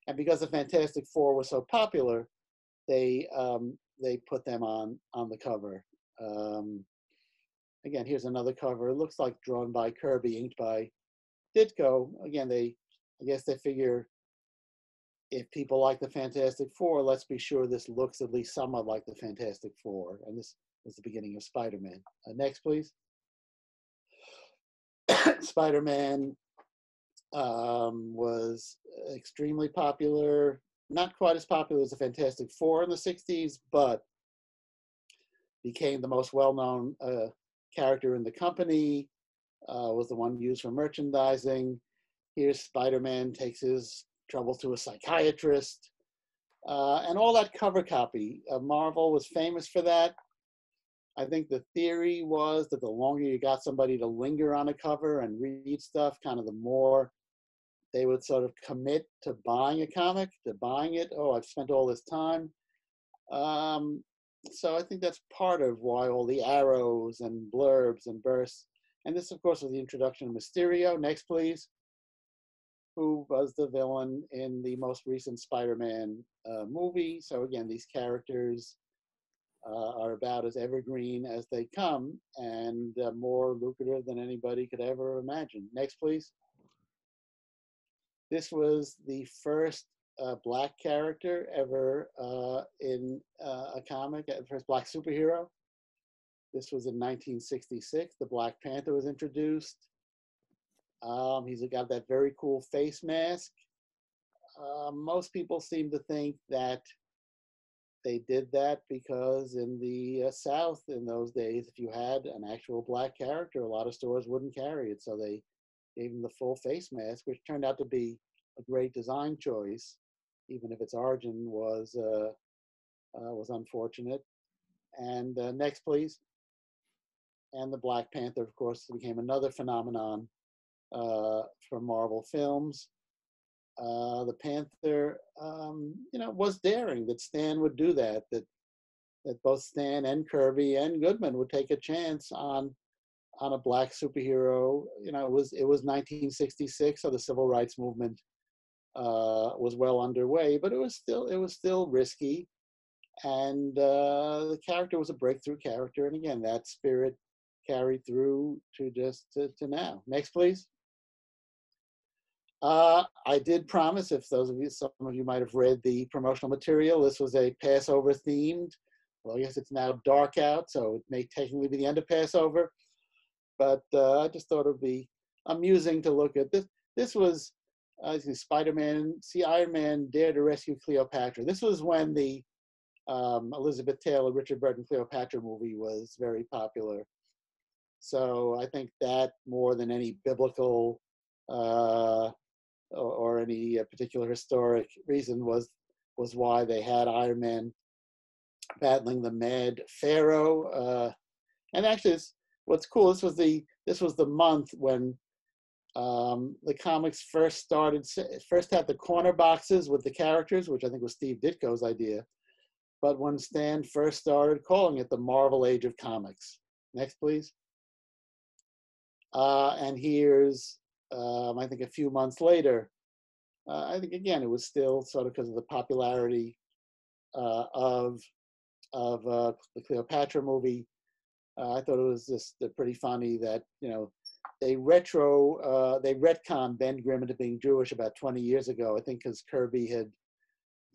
And because the Fantastic Four was so popular, they put them on the cover. Again, here's another cover. It looks like drawn by Kirby, inked by Ditko. Again, I guess they figure if people like the Fantastic Four, let's be sure this looks at least somewhat like the Fantastic Four. And this was the beginning of Spider-Man. Next, please. Spider-Man was extremely popular, not quite as popular as the Fantastic Four in the 60s, but became the most well-known character in the company, was the one used for merchandising. Here's Spider-Man takes his troubles to a psychiatrist, and all that cover copy. Marvel was famous for that. I think the theory was that the longer you got somebody to linger on a cover and read stuff, kind of the more they would sort of commit to buying a comic, to buying it. Oh, I've spent all this time. So I think that's part of why all the arrows and blurbs and bursts. And this, of course, was the introduction of Mysterio. Next, please. Who was the villain in the most recent Spider-Man movie. So again, these characters are about as evergreen as they come and more lucrative than anybody could ever imagine. Next, please. This was the first Black character ever in a comic, the first Black superhero. This was in 1966. The Black Panther was introduced. He's got that very cool face mask. Most people seem to think that they did that because in the South in those days, if you had an actual Black character, a lot of stores wouldn't carry it. So they gave him the full face mask, which turned out to be a great design choice, even if its origin was unfortunate. And next, please. And the Black Panther, of course, became another phenomenon for Marvel films. The Panther, was daring that Stan would do that, that both Stan and Kirby and Goodman would take a chance on a Black superhero. It was 1966, so the civil rights movement was well underway, but it was still risky, and the character was a breakthrough character. And again, that spirit carried through to now. Next, please. I did promise, if some of you might have read the promotional material, this was a Passover themed. Well, I guess it's now dark out, so it may technically be the end of Passover. But I just thought it would be amusing to look at this. This was Spider-Man, Iron Man dared to rescue Cleopatra. This was when the Elizabeth Taylor, Richard Burton Cleopatra movie was very popular. So I think that more than any biblical or any particular historic reason was why they had Iron Man battling the mad Pharaoh. And actually, what's cool, this was the month when the comics first had the corner boxes with the characters, which I think was Steve Ditko's idea. But when Stan first started calling it the Marvel Age of Comics. Next, please. And here's, I think a few months later, I think again, it was still sort of because of the popularity of the Cleopatra movie. I thought it was just pretty funny that, they retconned Ben Grimm into being Jewish about 20 years ago, I think because Kirby had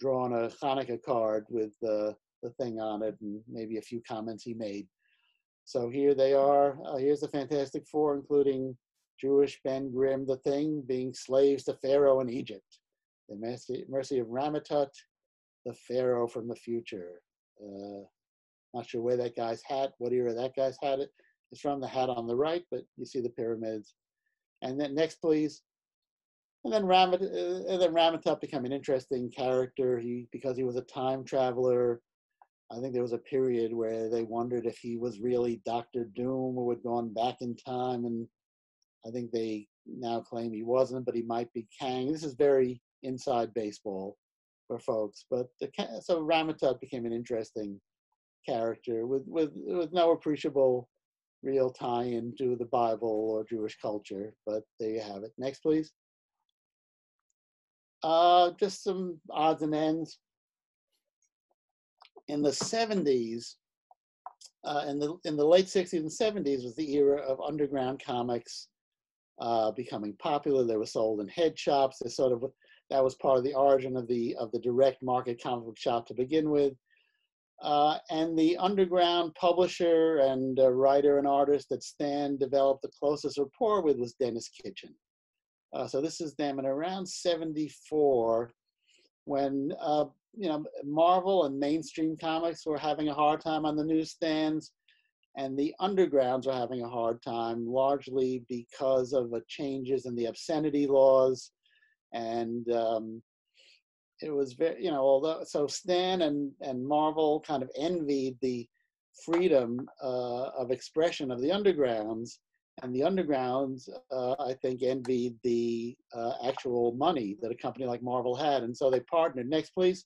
drawn a Hanukkah card with the thing on it and maybe a few comments he made. So here they are. Here's the Fantastic Four, including Jewish Ben Grimm, the Thing, being slaves to Pharaoh in Egypt. The mercy of Ramatut, the Pharaoh from the future. Not sure where that guy's hat, what era that guy's hat is from, the hat on the right, but you see the pyramids. And then next, please. And then Ramatut became an interesting character because he was a time traveler. I think there was a period where they wondered if he was really Dr. Doom or had gone back in time, and I think they now claim he wasn't, but he might be Kang. This is very inside baseball for folks, but so Ramatut became an interesting character with no appreciable real tie-in to the Bible or Jewish culture, but there you have it. Next, please. Just some odds and ends. In the 70s, in the late 60s and 70s was the era of underground comics becoming popular. They were sold in head shops. That was part of the origin of the direct market comic book shop to begin with. And the underground publisher and writer and artist that Stan developed the closest rapport with was Dennis Kitchen. So this is them in around 74, when Marvel and mainstream comics were having a hard time on the newsstands, and the undergrounds were having a hard time, largely because of changes in the obscenity laws. And it was very, although, so Stan and Marvel kind of envied the freedom of expression of the undergrounds, and the undergrounds, I think, envied the actual money that a company like Marvel had, and so they partnered. Next, please.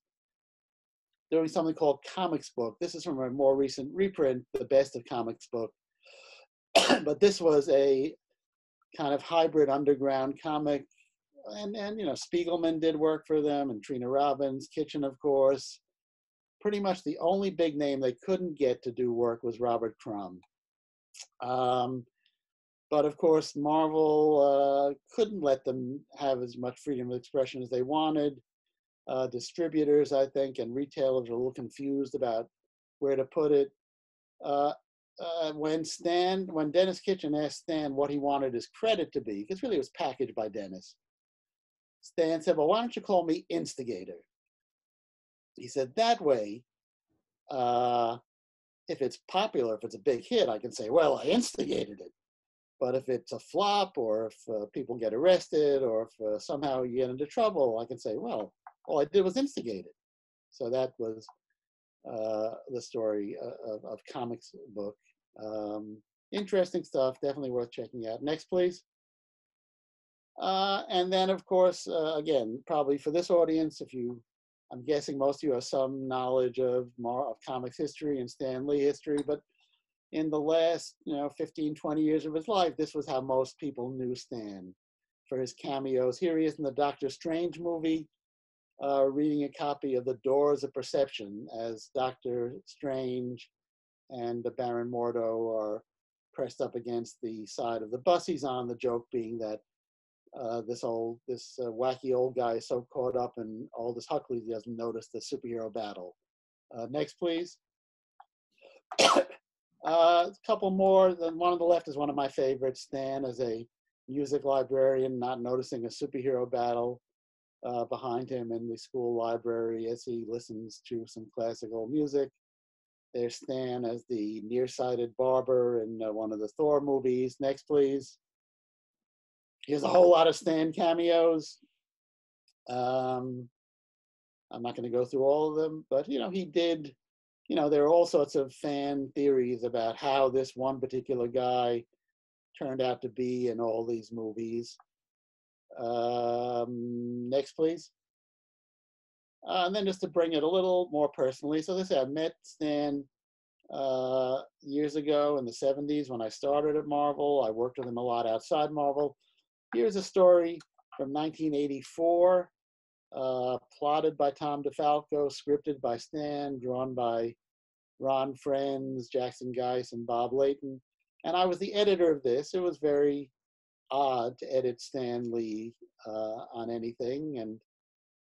Doing something called Comics Book. This is from a more recent reprint, The Best of Comics Book. But this was a kind of hybrid underground comic. And Spiegelman did work for them, and Trina Robbins, Kitchen, of course. Pretty much the only big name they couldn't get to do work was Robert Crumb. But of course, Marvel couldn't let them have as much freedom of expression as they wanted. Distributors, I think, and retailers were a little confused about where to put it. When Dennis Kitchen asked Stan what he wanted his credit to be, because really it was packaged by Dennis, Stan said, well, why don't you call me Instigator? He said, that way, if it's popular, if it's a big hit, I can say, well, I instigated it. But if it's a flop, or if people get arrested, or if somehow you get into trouble, I can say, well, all I did was instigate it. So that was the story of Comics Book. Interesting stuff, definitely worth checking out. Next, please. And then, of course, again, probably for this audience, I'm guessing most of you have some knowledge of comics history and Stan Lee history, but in the last 15, 20 years of his life, this was how most people knew Stan, for his cameos. Here he is in the Doctor Strange movie, reading a copy of The Doors of Perception as Doctor Strange and the Baron Mordo are pressed up against the side of the bus he's on, the joke being that this wacky old guy is so caught up in all this Huckley he doesn't notice the superhero battle. Next, please. A couple more. The one on the left is one of my favorites. Stan as a music librarian, not noticing a superhero battle behind him in the school library as he listens to some classical music. There's Stan as the nearsighted barber in one of the Thor movies. Next, please. Here's a whole lot of Stan cameos. I'm not going to go through all of them, but he did. There are all sorts of fan theories about how this one particular guy turned out to be in all these movies. Next, please. And then just to bring it a little more personally, so I met Stan years ago in the 70s when I started at Marvel. I worked with him a lot outside Marvel. Here's a story from 1984, plotted by Tom DeFalco, scripted by Stan, drawn by Ron Frenz, Jackson Geis, and Bob Layton. And I was the editor of this. It was very odd to edit Stan Lee on anything. And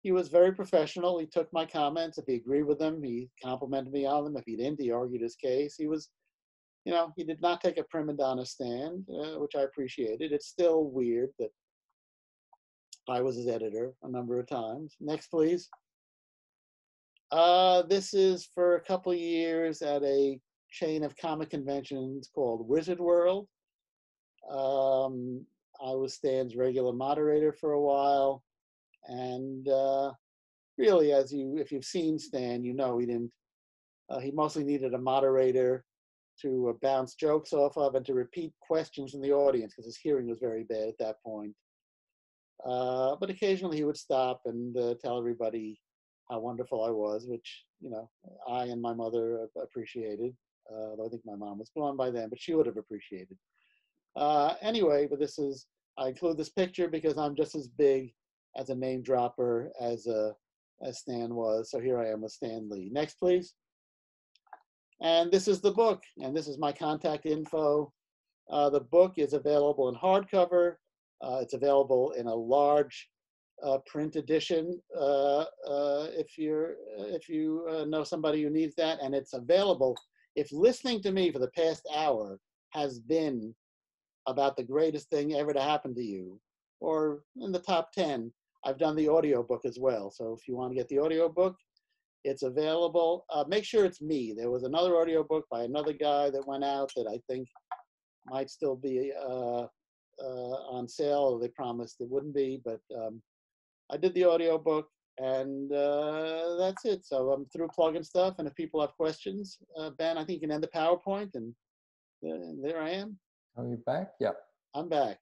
he was very professional. He took my comments. If he agreed with them, he complimented me on them. If he didn't, he argued his case. He was, he did not take a prima donna stand, which I appreciated. It's still weird that I was his editor a number of times. Next, please. This is for a couple of years at a chain of comic conventions called Wizard World. I was Stan's regular moderator for a while, and really, if you've seen Stan, he didn't. He mostly needed a moderator to bounce jokes off of and to repeat questions from the audience because his hearing was very bad at that point. But occasionally he would stop and tell everybody how wonderful I was, which, I and my mother appreciated. Though I think my mom was gone by then, but she would have appreciated. Anyway, but I include this picture because I'm just as big as a name dropper as Stan was. So here I am with Stan Lee. Next, please. And this is the book, and this is my contact info. The book is available in hardcover. It's available in a large print edition if you know somebody who needs that, and it's available. If listening to me for the past hour has been about the greatest thing ever to happen to you, or in the top 10, I've done the audiobook as well. So if you want to get the audiobook, it's available. Make sure it's me. There was another audiobook by another guy that went out that I think might still be on sale. They promised it wouldn't be, but I did the audiobook, and that's it. So I'm through plugging stuff, and if people have questions, Ben, I think you can end the PowerPoint, and there I am. Are you back? Yep. I'm back.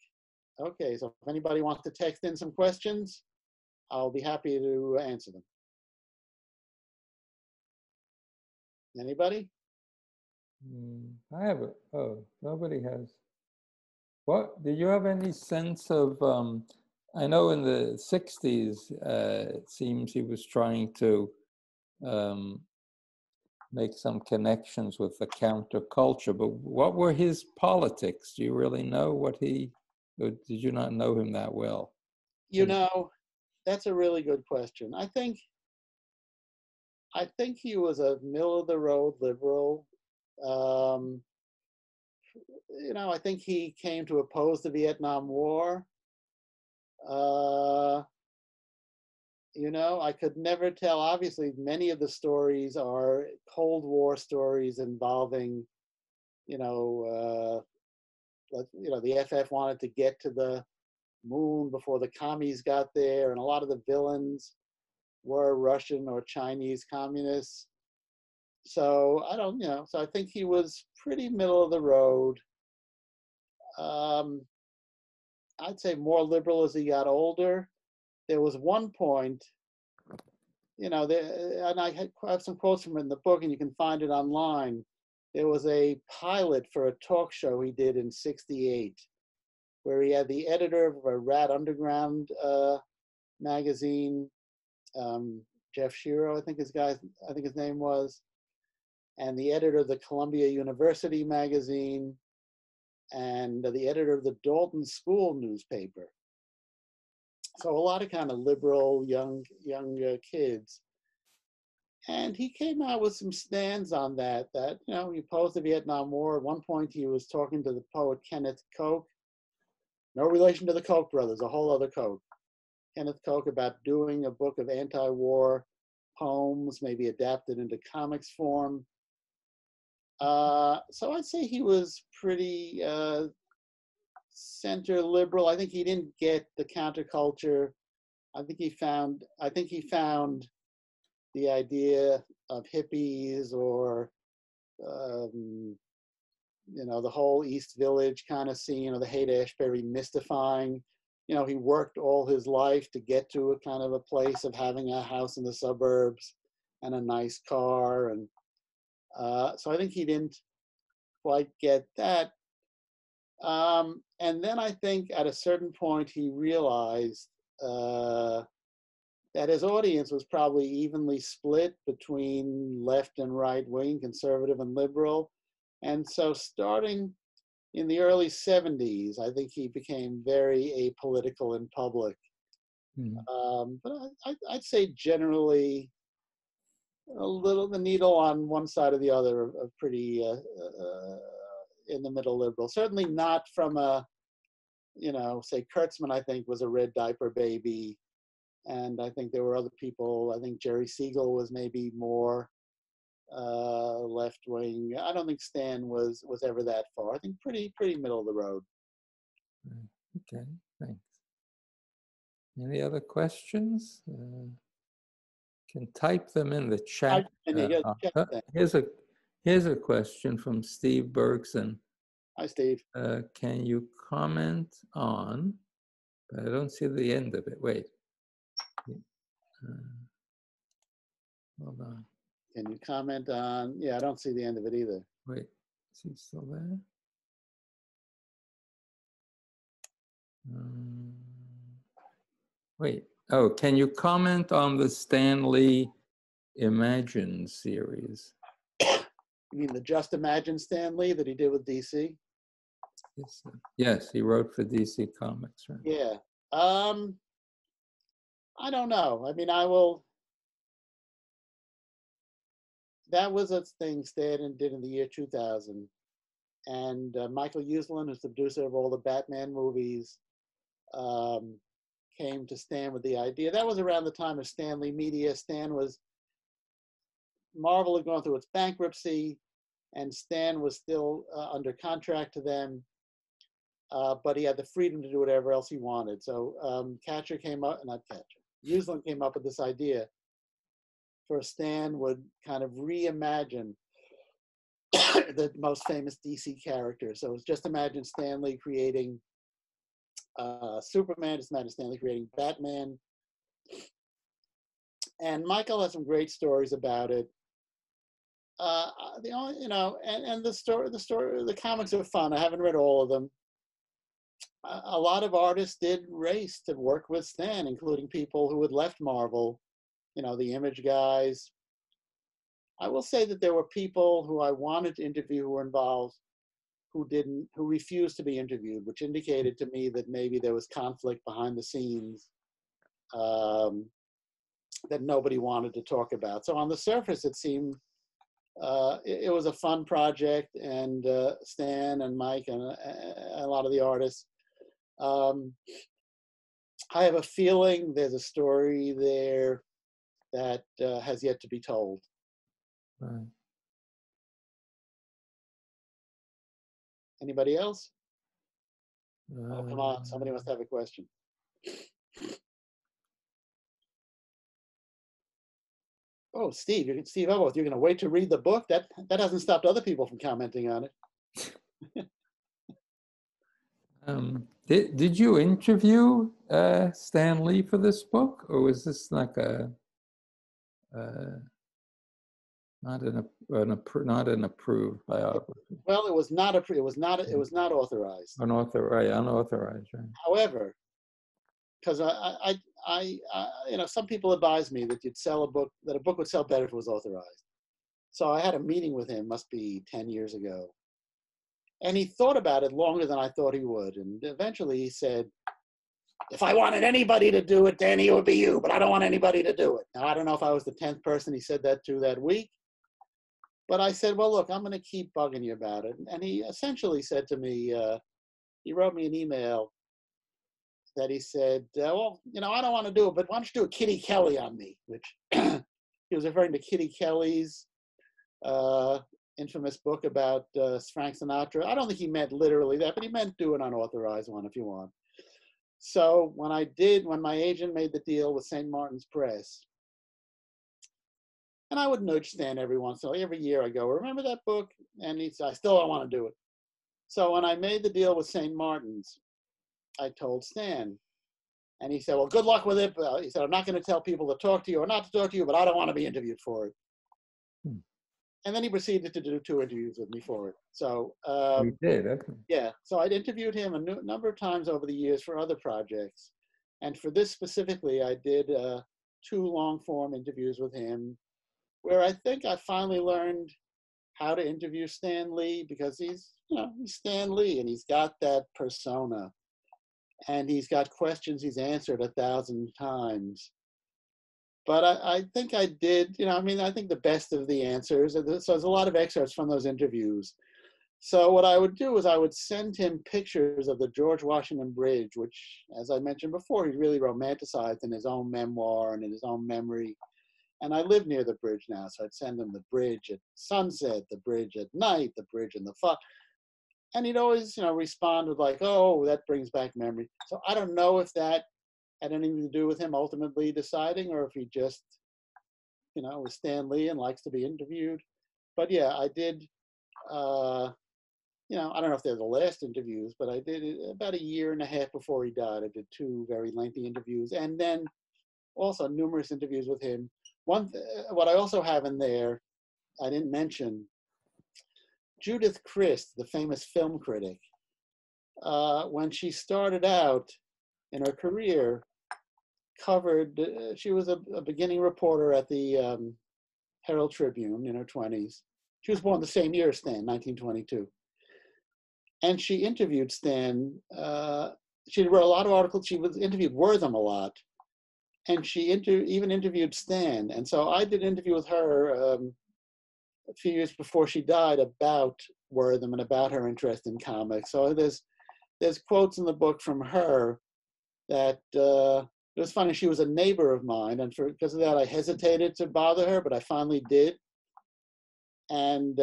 Okay, so if anybody wants to text in some questions, I'll be happy to answer them. Anybody? I have it. Oh, nobody has. What, do you have any sense of, I know in the 60s, it seems he was trying to make some connections with the counterculture, but what were his politics? Do you really know what or did you not know him that well? You know, that's a really good question. I think he was a middle-of-the-road liberal. You know, I think he came to oppose the Vietnam War. You know, I could never tell. Obviously, many of the stories are Cold War stories involving, the FF wanted to get to the moon before the commies got there, and a lot of the villains were Russian or Chinese communists. So I don't, so I think he was pretty middle of the road. I'd say more liberal as he got older. There was one point, and I have some quotes from it in the book, and you can find it online. There was a pilot for a talk show he did in '68, where he had the editor of a Rat Underground magazine, Jeff Shiro, I think his name was, and the editor of the Columbia University magazine, and the editor of the Dalton School newspaper. So a lot of kind of liberal young kids. And he came out with some stands on that, he opposed the Vietnam War. At one point, he was talking to the poet Kenneth Koch. No relation to the Koch brothers, a whole other Koch. Kenneth Koch, about doing a book of anti-war poems, maybe adapted into comics form. So I'd say he was pretty center liberal. I think he didn't get the counterculture. I think he found the idea of hippies or the whole East Village kind of scene, or the Haight-Ashbury mystifying. He worked all his life to get to a kind of a place of having a house in the suburbs and a nice car, and so I think he didn't quite get that. And then I think at a certain point he realized that his audience was probably evenly split between left and right wing, conservative and liberal. And so starting in the early 70s, I think he became very apolitical in public. Mm-hmm. But I'd say generally the needle on one side or the other of pretty in the middle liberal. Certainly not from say Kurtzman, I think, was a red diaper baby. And I think there were other people. I think Jerry Siegel was maybe more left wing. I don't think Stan was ever that far. I think pretty middle of the road. Okay, thanks. Any other questions? Can type them in the chat. Here's a question from Steve Bergson. Hi, Steve. Can you comment on? I don't see the end of it. Wait. Hold on. Can you comment on? Yeah, I don't see the end of it either. Wait, is he still there? Wait. Oh, can you comment on the Stan Lee Imagine series? You mean the Just Imagine Stan Lee that he did with DC? Yes, he wrote for DC Comics, right? Yeah. I don't know. I mean, that was a thing Stan did in the year 2000. And Michael Uslan, who's the producer of all the Batman movies, came to Stan with the idea. That was around the time of Stan Lee Media. Marvel had gone through its bankruptcy, and Stan was still under contract to them, but he had the freedom to do whatever else he wanted. So Uslan came up with this idea for Stan would kind of reimagine the most famous DC characters. So it's just imagine Stan Lee creating Superman, just imagine Stan Lee creating Batman. And Michael has some great stories about it. The only, and the comics are fun. I haven't read all of them. A lot of artists did race to work with Stan, including people who had left Marvel, the Image guys. I will say that there were people who I wanted to interview who were involved who refused to be interviewed, which indicated to me that maybe there was conflict behind the scenes that nobody wanted to talk about. So on the surface, it seemed it was a fun project, and Stan and Mike and a lot of the artists. I have a feeling there's a story there that has yet to be told. Right. Anybody else? Oh, come on. Somebody must have a question. Oh, Steve Elboth, you're going to wait to read the book? That hasn't stopped other people from commenting on it. Did you interview Stan Lee for this book, or was this like not an approved biography? Well, it was not authorized. Unauthorized, right? However, because some people advised me that a book would sell better if it was authorized. So I had a meeting with him, must be 10 years ago. And he thought about it longer than I thought he would. And eventually he said, if I wanted anybody to do it, Danny, it would be you, but I don't want anybody to do it. Now, I don't know if I was the 10th person he said that to that week. But I said, well, look, I'm going to keep bugging you about it. And he essentially said to me, he wrote me an email that he said, well, I don't want to do it, but why don't you do a Kitty Kelly on me? Which he was referring to Kitty Kelly's infamous book about Frank Sinatra. I don't think he meant literally that, but he meant do an unauthorized one if you want. So when my agent made the deal with St. Martin's Press, and I would nudge Stan every year I go, remember that book? And he said, I still don't want to do it. So when I made the deal with St. Martin's, I told Stan, and he said, well, good luck with it. He said, I'm not going to tell people to talk to you or not to talk to you, but I don't want to be interviewed for it. And then he proceeded to do 2 interviews with me for it. So You did, okay. Yeah, so I'd interviewed him a number of times over the years for other projects. And for this specifically, I did 2 long-form interviews with him, where I think I finally learned how to interview Stan Lee, because he's Stan Lee, and he's got that persona, and he's got questions he's answered 1,000 times. But I think I did, I think the best of the answers. So there's a lot of excerpts from those interviews. So what I would do is I would send him pictures of the George Washington Bridge, which, as I mentioned before, he really romanticized in his own memoir and in his own memory. And I live near the bridge now, so I'd send him the bridge at sunset, the bridge at night, the bridge in the fog. And he'd always, respond with like, oh, that brings back memory. So I don't know if that had anything to do with him ultimately deciding, or if he just, was Stan Lee and likes to be interviewed. But yeah, I did, I don't know if they're the last interviews, but I did it about 1.5 years before he died. I did 2 very lengthy interviews, and then also numerous interviews with him. What I also have in there, I didn't mention, Judith Crist, the famous film critic. When she started out in her career, she was a beginning reporter at the Herald Tribune in her 20s. She was born the same year as Stan, 1922. And she interviewed Stan. She wrote a lot of articles. She interviewed Wortham a lot. and she even interviewed Stan. And so I did an interview with her a few years before she died about Wortham and about her interest in comics. So there's quotes in the book from her that it was funny. She was a neighbor of mine, and because of that, I hesitated to bother her, but I finally did. And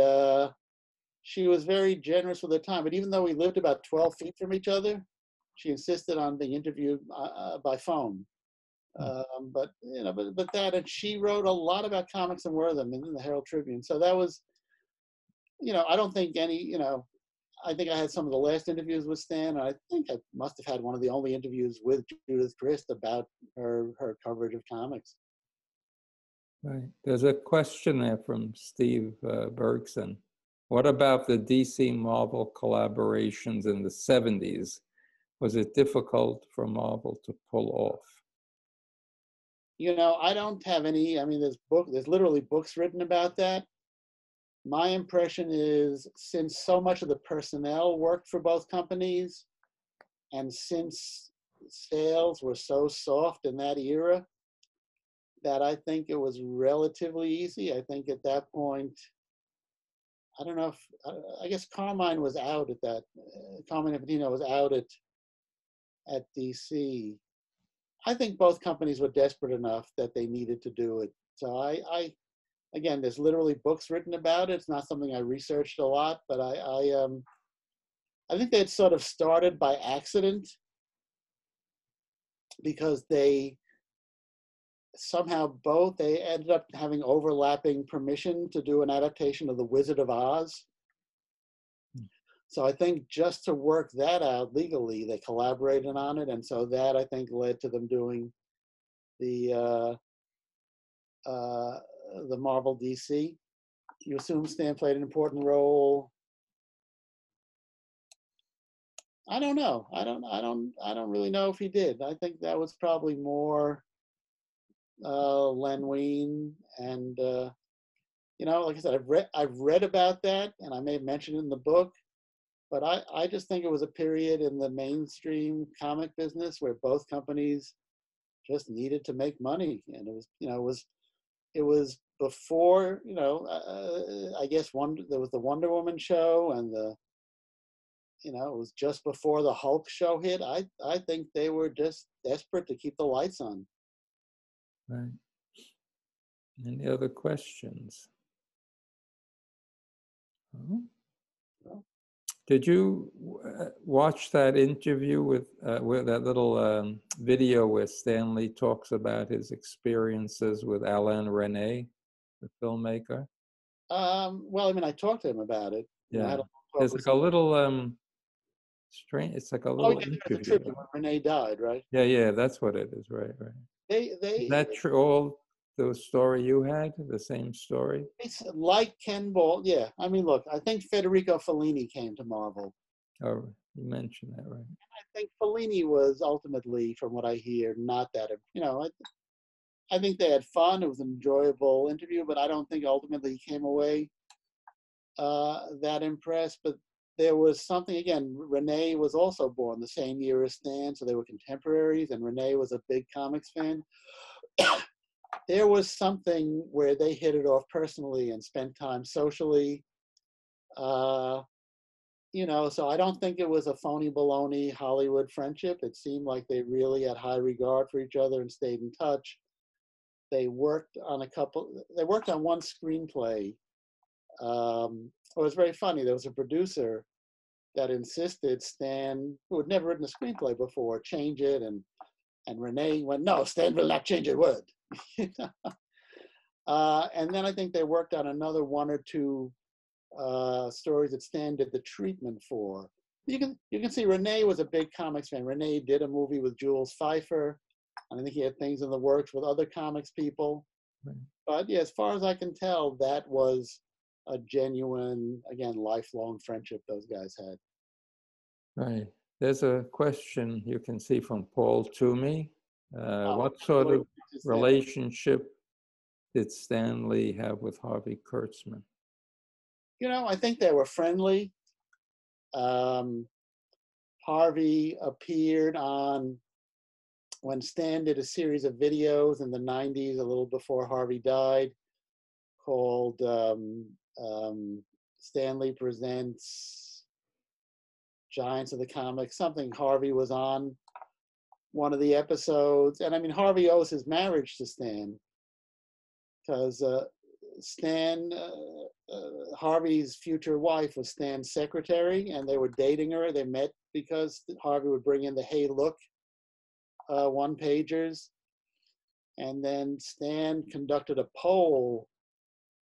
she was very generous with her time. But even though we lived about 12 feet from each other, she insisted on being interviewed by phone. But you know, but that, and she wrote a lot about comics and Wortham in the Herald Tribune. So that was, you know, I don't think any, you know, I think I had some of the last interviews with Stan. And I think I must have had one of the only interviews with Judith Crist about her coverage of comics. Right. There's a question there from Steve Bergson. What about the DC Marvel collaborations in the 70s? Was it difficult for Marvel to pull off? You know, I don't have any, I mean, there's literally books written about that. My impression is, since so much of the personnel worked for both companies, and since sales were so soft in that era, that I think it was relatively easy. I think at that point, I don't know if, I guess Carmine was out at that, Carmine Infantino was out at DC. I think both companies were desperate enough that they needed to do it. So I again, there's literally books written about it. It's not something I researched a lot, but I think they had sort of started by accident because they somehow they ended up having overlapping permission to do an adaptation of The Wizard of Oz. So I think just to work that out legally, they collaborated on it. And so that, I think, led to them doing the Marvel DC. You assume Stan played an important role. I don't know. I don't really know if he did. I think that was probably more Len Wein, and you know, like I said, I've read about that, and I may have mentioned it in the book, but I just think it was a period in the mainstream comic business where both companies just needed to make money, and it was, you know, it was before, you know, I guess there was the Wonder Woman show, and you know, it was just before the Hulk show hit. I think they were just desperate to keep the lights on. Right. Any other questions? Did you watch that interview with that little video where Stanley talks about his experiences with Alain Resnais, the filmmaker? Well, I mean, I talked to him about it. Yeah. There's like a little strange. It's like a little yeah, interview. there's a tribute when Resnais died, right? Yeah, yeah, that's what it is. Right, right. Is that true? All the story you had, the same story? It's like Ken Ball. Yeah, I mean, look, I think Federico Fellini came to Marvel. Oh, you mentioned that, right? I think Fellini was ultimately, from what I hear, not that. You know, I think they had fun. It was an enjoyable interview, but I don't think ultimately he came away that impressed. But there was something, again, Resnais was also born the same year as Stan, so they were contemporaries, and Resnais was a big comics fan. There was something where they hit it off personally and spent time socially. You know, so I don't think it was a phony baloney Hollywood friendship. It seemed like they really had high regard for each other and stayed in touch. They worked on one screenplay. It was very funny. There was a producer that insisted Stan, who had never written a screenplay before, change it, and Resnais went, no, Stan will not change a word. And then I think they worked on another one or two stories that Stan did the treatment for. You can see Resnais was a big comics fan. Resnais did a movie with Jules Feiffer, and I think he had things in the works with other comics people. Right. But yeah, as far as I can tell, that was a genuine, again, lifelong friendship those guys had. Right. There's a question you can see from Paul Toomey. What sort of relationship did Stanley have with Harvey Kurtzman? You know, I think they were friendly. Harvey appeared on when Stan did a series of videos in the 90s, a little before Harvey died, called Stanley Presents Giants of the Comics, something Harvey was on one of the episodes. And I mean, Harvey owes his marriage to Stan, because Harvey's future wife was Stan's secretary, and they were dating her. They met because Harvey would bring in the Hey Look one-pagers. And then Stan conducted a poll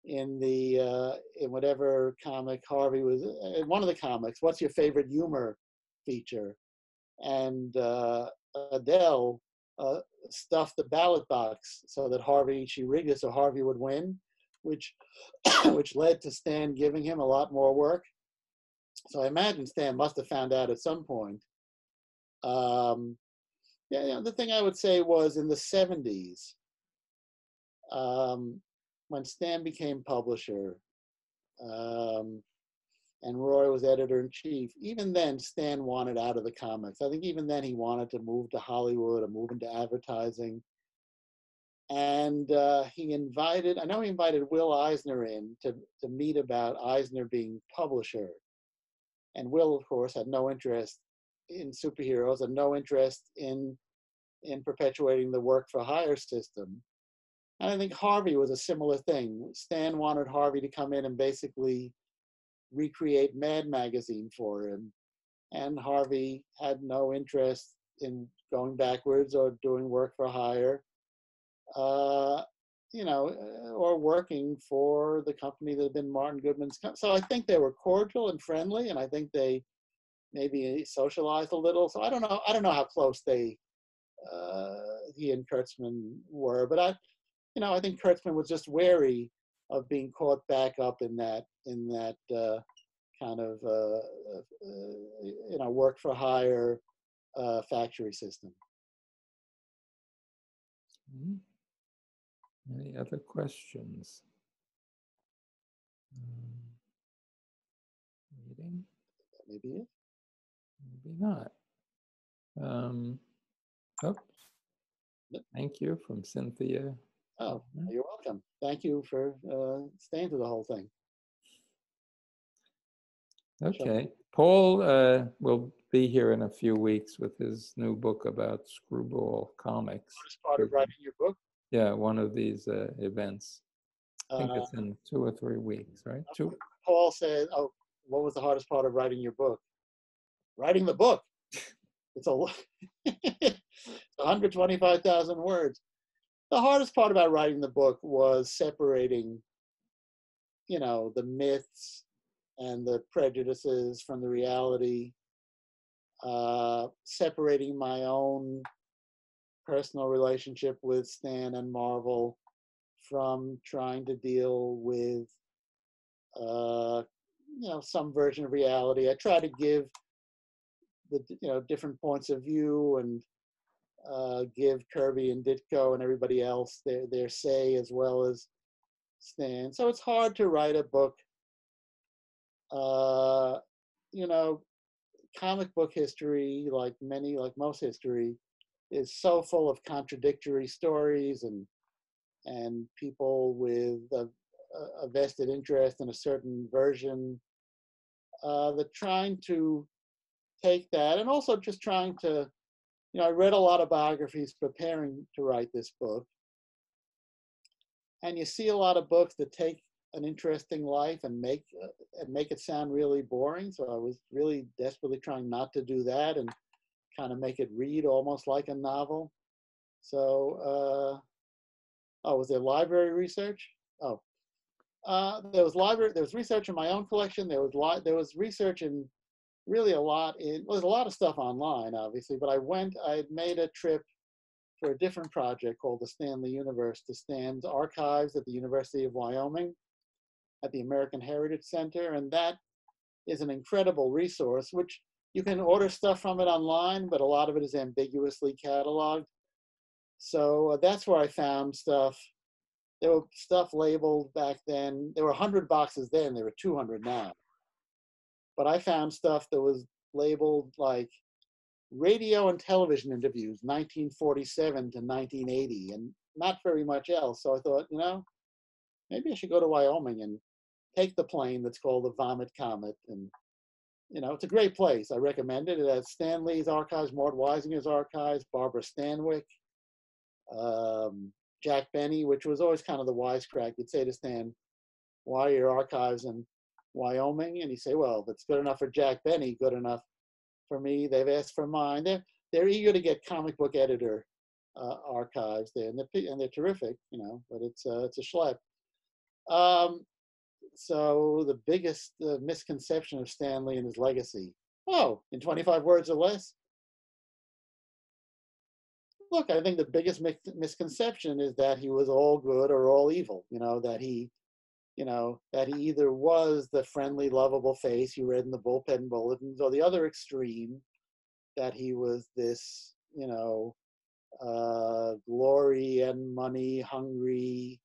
in whatever comic Harvey was, in one of the comics, what's your favorite humor feature? And Adele stuffed the ballot box so that she rigged it so Harvey would win, which led to Stan giving him a lot more work. So I imagine Stan must have found out at some point. The thing I would say was in the 70s, when Stan became publisher, and Roy was editor-in-chief, even then Stan wanted out of the comics. I think even then he wanted to move to Hollywood or move into advertising. And he invited Will Eisner in to meet about Eisner being publisher. And Will, of course, had no interest in superheroes and no interest in perpetuating the work for hire system. And I think Harvey was a similar thing. Stan wanted Harvey to come in and basically recreate Mad Magazine for him. And Harvey had no interest in going backwards or doing work for hire, or working for the company that had been Martin Goodman's. So I think they were cordial and friendly, and I think they maybe socialized a little. So I don't know how close he and Kurtzman were, but I think Kurtzman was just wary of being caught back up in that kind of work for hire factory system. Any other questions? Reading? That may be it. Maybe not. Thank you from Cynthia. Oh, you're welcome. Thank you for staying through the whole thing. Okay. Paul will be here in a few weeks with his new book about Screwball comics. Hardest part of writing your book? Yeah, one of these events. I think it's in 2 or 3 weeks, right? Paul said, what was the hardest part of writing your book? Writing the book. It's 125,000 words. The hardest part about writing the book was separating, the myths and the prejudices from the reality, separating my own personal relationship with Stan and Marvel from trying to deal with, some version of reality. I try to give the, different points of view and give Kirby and Ditko and everybody else their say as well as Stan. So it's hard to write a book. Comic book history, like most history, is so full of contradictory stories and people with a vested interest in a certain version. That trying to take that, and also just trying to, I read a lot of biographies preparing to write this book, and you see a lot of books that take an interesting life and make it sound really boring. So I was really desperately trying not to do that and kind of make it read almost like a novel. So, was there library research? There was research in my own collection. There was research in really a lot there's a lot of stuff online, obviously, but I had made a trip for a different project called the Stanley Universe to Stan's archives at the University of Wyoming at the American Heritage Center. And that is an incredible resource, which you can order stuff from it online, but a lot of it is ambiguously cataloged. So that's where I found stuff. There were stuff labeled back then. There were 100 boxes then, there were 200 now. But I found stuff that was labeled like radio and television interviews, 1947 to 1980, and not very much else. So I thought, maybe I should go to Wyoming and take the plane that's called the Vomit Comet. And, it's a great place. I recommend it. It has Stan Lee's archives, Mort Weisinger's archives, Barbara Stanwyck, Jack Benny, which was always kind of the wisecrack. You'd say to Stan, why are your archives in Wyoming? And he'd say, well, if it's good enough for Jack Benny, good enough for me. They've asked for mine. They're eager to get comic book editor archives there, and they're terrific, but it's a schlep. So the biggest misconception of Stan Lee and his legacy. Oh, in 25 words or less? Look, I think the biggest misconception is that he was all good or all evil, that he either was the friendly, lovable face you read in the bullpen bulletins, or the other extreme, that he was this, glory and money hungry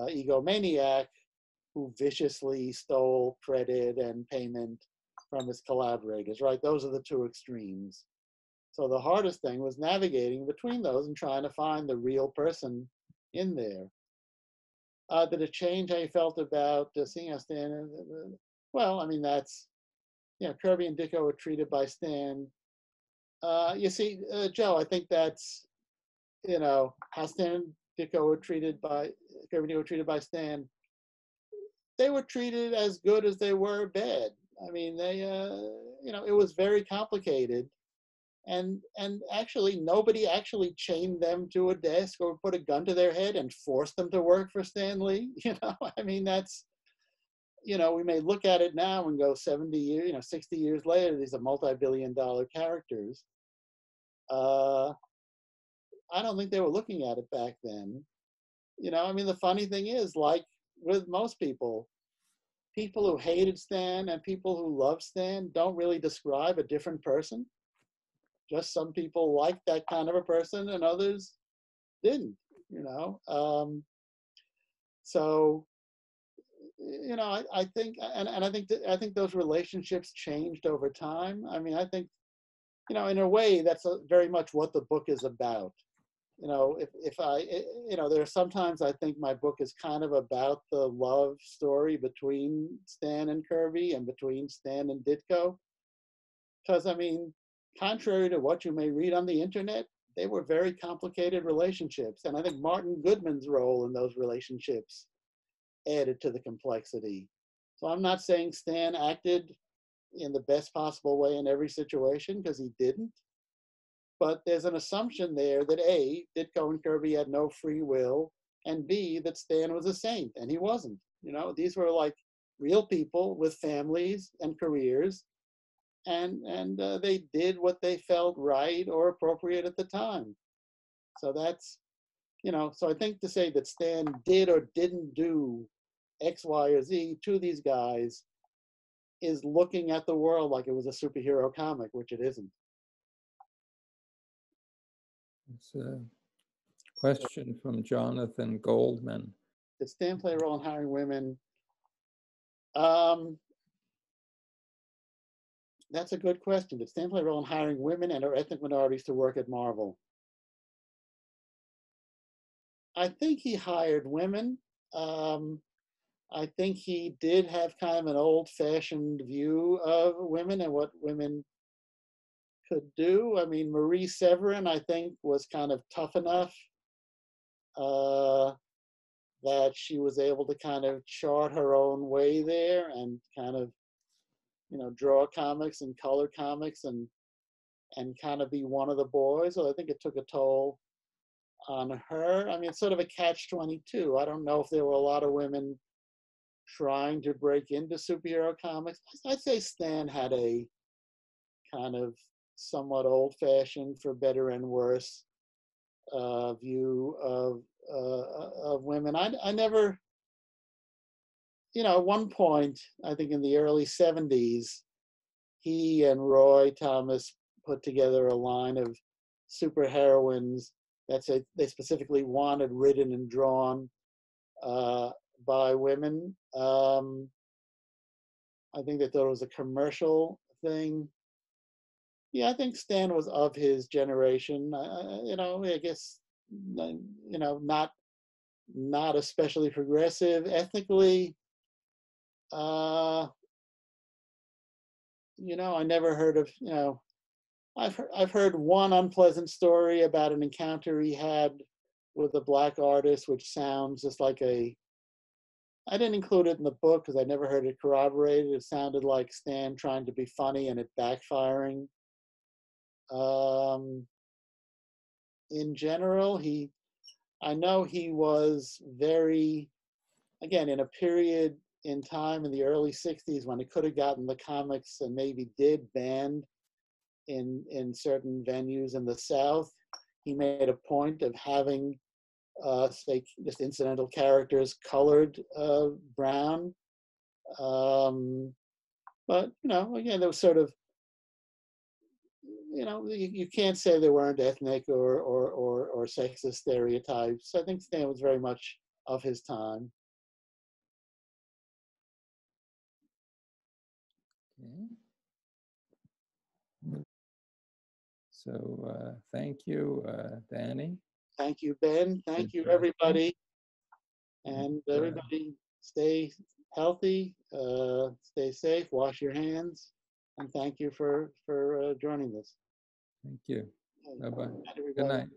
egomaniac who viciously stole credit and payment from his collaborators, right? Those are the two extremes. So the hardest thing was navigating between those and trying to find the real person in there. Did it change how you felt about seeing how Stan? Well, I mean, that's, Kirby and Ditko were treated by Stan. You see, Joe, I think that's, how Stan and Ditko were treated by, Kirby and Ditko were treated by Stan. They were treated as good as they were bad. I mean, they, it was very complicated. And actually, nobody actually chained them to a desk or put a gun to their head and forced them to work for Stan Lee. I mean, that's, we may look at it now and go 70 years, 60 years later, these are multi-billion-dollar characters. I don't think they were looking at it back then. I mean, the funny thing is, like with most people who hated Stan and people who loved Stan don't really describe a different person. Just some people liked that kind of a person and others didn't, So, I think, and I think those relationships changed over time. I mean, I think, in a way, that's very much what the book is about. If I, there are sometimes I think my book is kind of about the love story between Stan and Kirby and between Stan and Ditko. Because, I mean, contrary to what you may read on the internet, they were very complicated relationships. And I think Martin Goodman's role in those relationships added to the complexity. So I'm not saying Stan acted in the best possible way in every situation, because he didn't. But there's an assumption there that A, Ditko and Kirby had no free will, and B, that Stan was a saint, and he wasn't. These were like real people with families and careers, and they did what they felt right or appropriate at the time. So that's, so I think to say that Stan did or didn't do X, Y, or Z to these guys is looking at the world like it was a superhero comic, which it isn't. It's a question from Jonathan Goldman. Did Stan play a role in hiring women? That's a good question. Did Stan play a role in hiring women and or ethnic minorities to work at Marvel? I think he hired women. I think he did have kind of an old-fashioned view of women and what women could do. I mean, Marie Severin, I think, was kind of tough enough that she was able to kind of chart her own way there and kind of, draw comics and color comics and kind of be one of the boys. So I think it took a toll on her. I mean, it's sort of a catch-22. I don't know if there were a lot of women trying to break into superhero comics. I'd say Stan had a kind of somewhat old-fashioned, for better and worse, view of women. I never, at one point, I think in the early 70s, he and Roy Thomas put together a line of superheroines that said they specifically wanted written and drawn by women. I think they thought it was a commercial thing. Yeah, I think Stan was of his generation. I guess, not especially progressive ethnically. Uh, I never heard of, I've heard one unpleasant story about an encounter he had with a black artist, which sounds just like I didn't include it in the book because I never heard it corroborated. It sounded like Stan trying to be funny and it backfiring. Um, in general, I know he was very, again, in a period in time in the early 60s when it could have gotten the comics and maybe did banned in certain venues in the South. He made a point of having, say, just incidental characters colored brown. But, again, there was sort of, you can't say there weren't ethnic or sexist stereotypes. I think Stan was very much of his time. Okay. So thank you, Danny. Thank you, Ben. Thank you, everybody. And everybody stay healthy, stay safe, wash your hands, and thank you for joining us. Thank you. Bye-bye. Good Everybody. night.